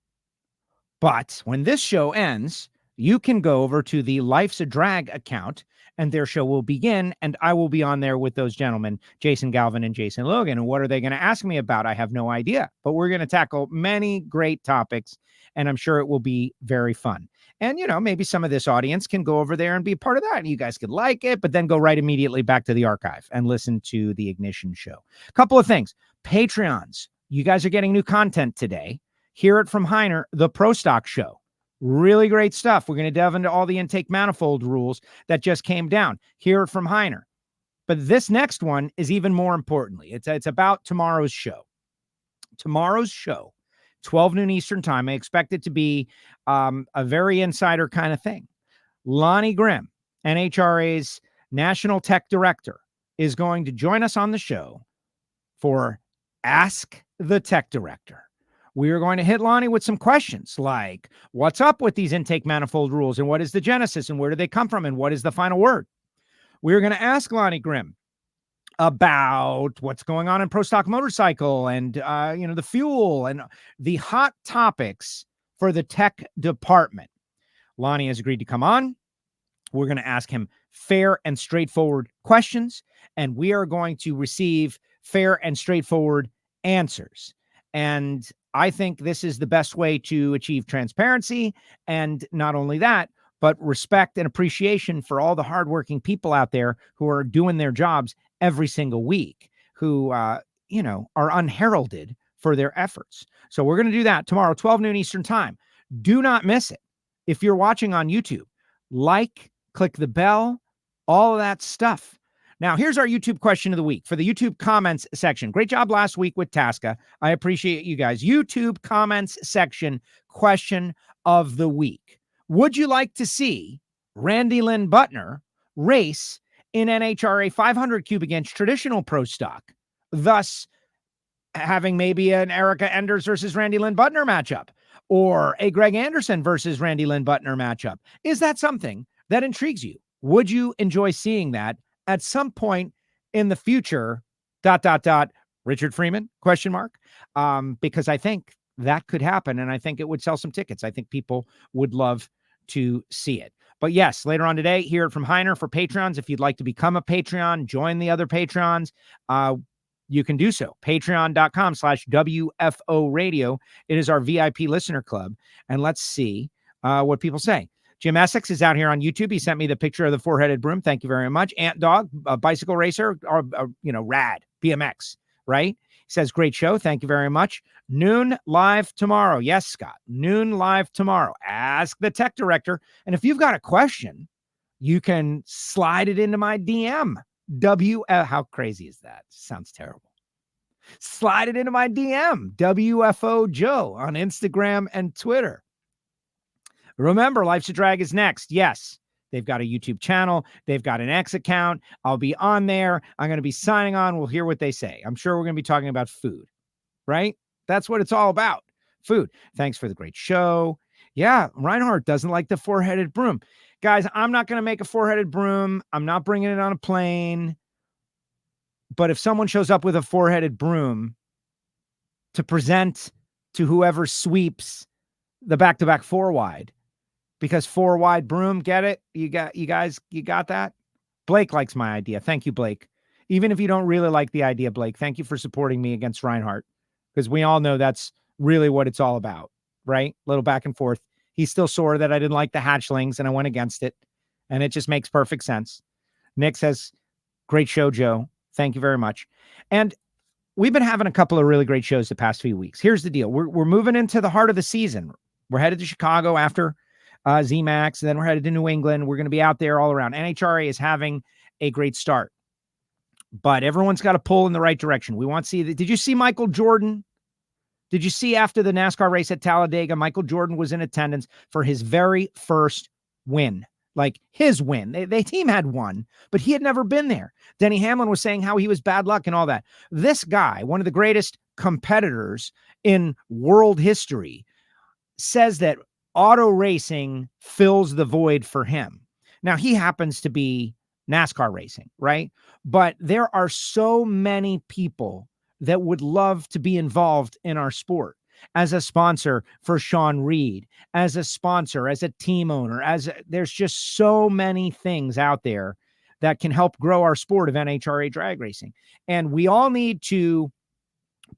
But when this show ends, you can go over to the Life's a Drag account, and their show will begin, and I will be on there with those gentlemen, Jason Galvin and Jason Logan. And what are they going to ask me about? I have no idea. But we're going to tackle many great topics, and I'm sure it will be very fun. And, maybe some of this audience can go over there and be a part of that, and you guys could like it, but then go right immediately back to the archive and listen to the Ignition show. A couple of things. Patreons. You guys are getting new content today. Hear it from Heiner, the Pro Stock Show. Really great stuff. We're going to delve into all the intake manifold rules that just came down. Hear it from Heiner. But this next one is even more importantly. It's about tomorrow's show. Tomorrow's show, 12 noon Eastern time. I expect it to be a very insider kind of thing. Lonnie Grimm, NHRA's National Tech Director, is going to join us on the show for Ask the Tech Director. We are going to hit Lonnie with some questions like, what's up with these intake manifold rules, and what is the genesis, and where do they come from, and what is the final word? We're going to ask Lonnie Grimm about what's going on in Pro Stock Motorcycle and, the fuel and the hot topics for the tech department. Lonnie has agreed to come on. We're going to ask him fair and straightforward questions, and we are going to receive fair and straightforward answers. And I think this is the best way to achieve transparency, and not only that, but respect and appreciation for all the hardworking people out there who are doing their jobs every single week, who, are unheralded for their efforts. So we're going to do that tomorrow, 12 noon Eastern time. Do not miss it. If you're watching on YouTube, click the bell, all of that stuff. Now, here's our YouTube question of the week for the YouTube comments section. Great job last week with Tasca. I appreciate you guys. YouTube comments section question of the week. Would you like to see Randi Lyn Butner race in NHRA 500 cubic inch traditional pro stock, thus having maybe an Erica Enders versus Randi Lyn Butner matchup, or a Greg Anderson versus Randi Lyn Butner matchup? Is that something that intrigues you? Would you enjoy seeing that at some point in the future? ... Richard Freeman ? Because I think that could happen, and I think it would sell some tickets. I think people would love to see it. But yes, later on today, hear it from Heiner for Patreons. If you'd like to become a Patreon, join the other Patreons, you can do so. Patreon.com/WFO Radio. It is our VIP listener club. And let's see what people say. Jim Essex is out here on YouTube. He sent me the picture of the four-headed broom. Thank you very much. Ant Dog, a bicycle racer, or rad, BMX, right? He says, great show. Thank you very much. Noon live tomorrow. Yes, Scott. Noon live tomorrow. Ask the tech director. And if you've got a question, you can slide it into my DM. How crazy is that? Sounds terrible. Slide it into my DM. WFO Joe on Instagram and Twitter. Remember, Life's a Drag is next. Yes, they've got a YouTube channel. They've got an X account. I'll be on there. I'm going to be signing on. We'll hear what they say. I'm sure we're going to be talking about food, right? That's what it's all about. Food. Thanks for the great show. Yeah, Reinhart doesn't like the four-headed broom. Guys, I'm not going to make a four-headed broom. I'm not bringing it on a plane. But if someone shows up with a four-headed broom to present to whoever sweeps the back-to-back four-wide, because four-wide broom, get it? You got that? Blake likes my idea. Thank you, Blake. Even if you don't really like the idea, Blake, thank you for supporting me against Reinhart, because we all know that's really what it's all about, right? A little back and forth. He's still sore that I didn't like the hatchlings and I went against it, and it just makes perfect sense. Nick says, great show, Joe. Thank you very much. And we've been having a couple of really great shows the past few weeks. Here's the deal. We're moving into the heart of the season. We're headed to Chicago after zMAX, and then we're headed to New England. We're going to be out there all around. NHRA is having a great start, but everyone's got to pull in the right direction. We want to see did you see Michael Jordan? Did you see after the NASCAR race at Talladega, Michael Jordan was in attendance for his very first win, like his win. The team had won, but he had never been there. Denny Hamlin was saying how he was bad luck and all that. This guy, one of the greatest competitors in world history, says that auto racing fills the void for him. Now, he happens to be NASCAR racing, right? But there are so many people that would love to be involved in our sport. As a sponsor for Shawn Reed, as a sponsor, as a team owner, there's just so many things out there that can help grow our sport of NHRA drag racing. And we all need to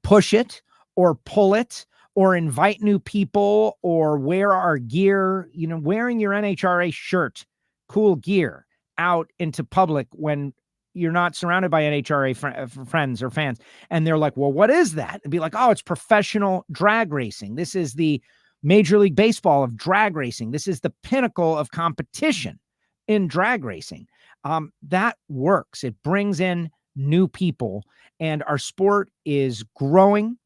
push it or pull it or invite new people or wear our gear, wearing your NHRA shirt, cool gear out into public when you're not surrounded by NHRA friends or fans. And they're like, well, what is that? And be like, oh, it's professional drag racing. This is the Major League Baseball of drag racing. This is the pinnacle of competition in drag racing. That works. It brings in new people, and our sport is growing.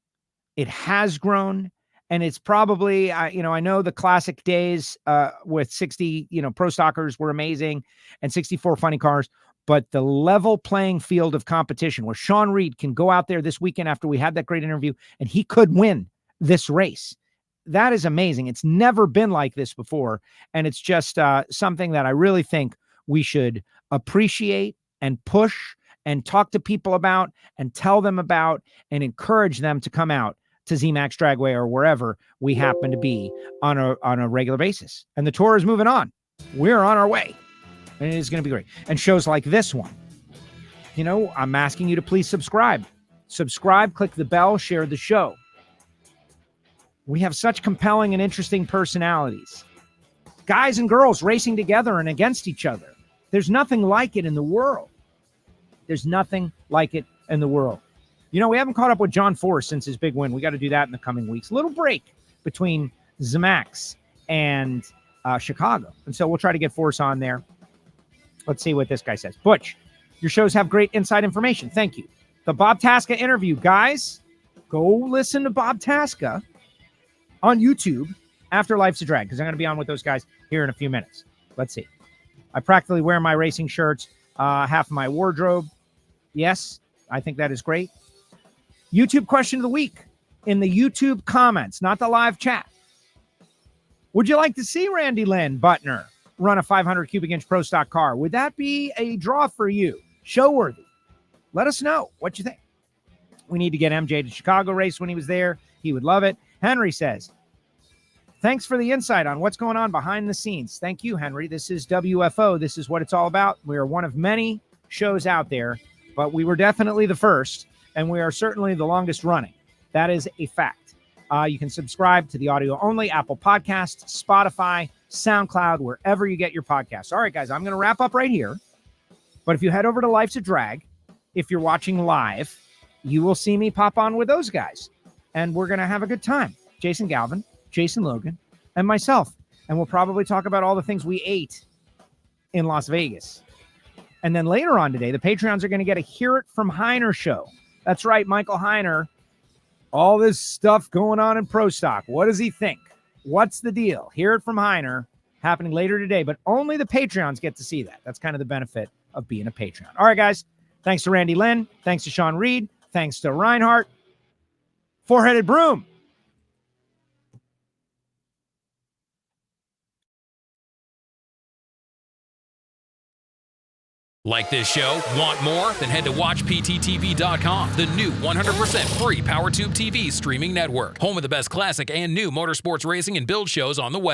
It has grown, and it's probably, I know the classic days with 60, pro stockers were amazing and 64 funny cars, but the level playing field of competition where Shawn Reed can go out there this weekend after we had that great interview and he could win this race. That is amazing. It's never been like this before. And it's just something that I really think we should appreciate and push and talk to people about and tell them about and encourage them to come out to zMAX Dragway or wherever we happen to be on a regular basis. And the tour is moving on. We're on our way. And it is going to be great. And shows like this one, I'm asking you to please subscribe. Subscribe, click the bell, share the show. We have such compelling and interesting personalities. Guys and girls racing together and against each other. There's nothing like it in the world. There's nothing like it in the world. We haven't caught up with John Force since his big win. We got to do that in the coming weeks. A little break between zMAX and Chicago. And so we'll try to get Force on there. Let's see what this guy says. Butch, Your shows have great inside information. Thank you. The Bob Tasca interview. Guys, go listen to Bob Tasca on YouTube after Life's a Drag, because I'm going to be on with those guys here in a few minutes. Let's see. I practically wear my racing shirts, half of my wardrobe. Yes, I think that is great. YouTube question of the week in the YouTube comments, not the live chat. Would you like to see Randi Lyn Butner run a 500 cubic inch pro stock car? Would that be a draw for you? Show worthy. Let us know what you think. We need to get MJ to Chicago race when he was there. He would love it. Henry says, thanks for the insight on what's going on behind the scenes. Thank you, Henry. This is WFO. This is what it's all about. We are one of many shows out there, but we were definitely the first, and we are certainly the longest running. That is a fact. You can subscribe to the audio only, Apple Podcasts, Spotify, SoundCloud, wherever you get your podcasts. All right, guys, I'm going to wrap up right here. But if you head over to Life's a Drag, if you're watching live, you will see me pop on with those guys. And we're going to have a good time. Jason Galvin, Jason Logan, and myself. And we'll probably talk about all the things we ate in Las Vegas. And then later on today, the Patreons are going to get a Hear It From Heiner show. That's right, Michael Heiner. All this stuff going on in Pro Stock. What does he think? What's the deal? Hear it from Heiner, happening later today, but only the Patreons get to see that. That's kind of the benefit of being a Patreon. All right, guys. Thanks to Randi Lyn. Thanks to Shawn Reed. Thanks to Reinhart. Four-headed broom. Like this show? Want more? Then head to WatchPTTV.com, the new 100% free PowerTube TV streaming network. Home of the best classic and new motorsports racing and build shows on the web.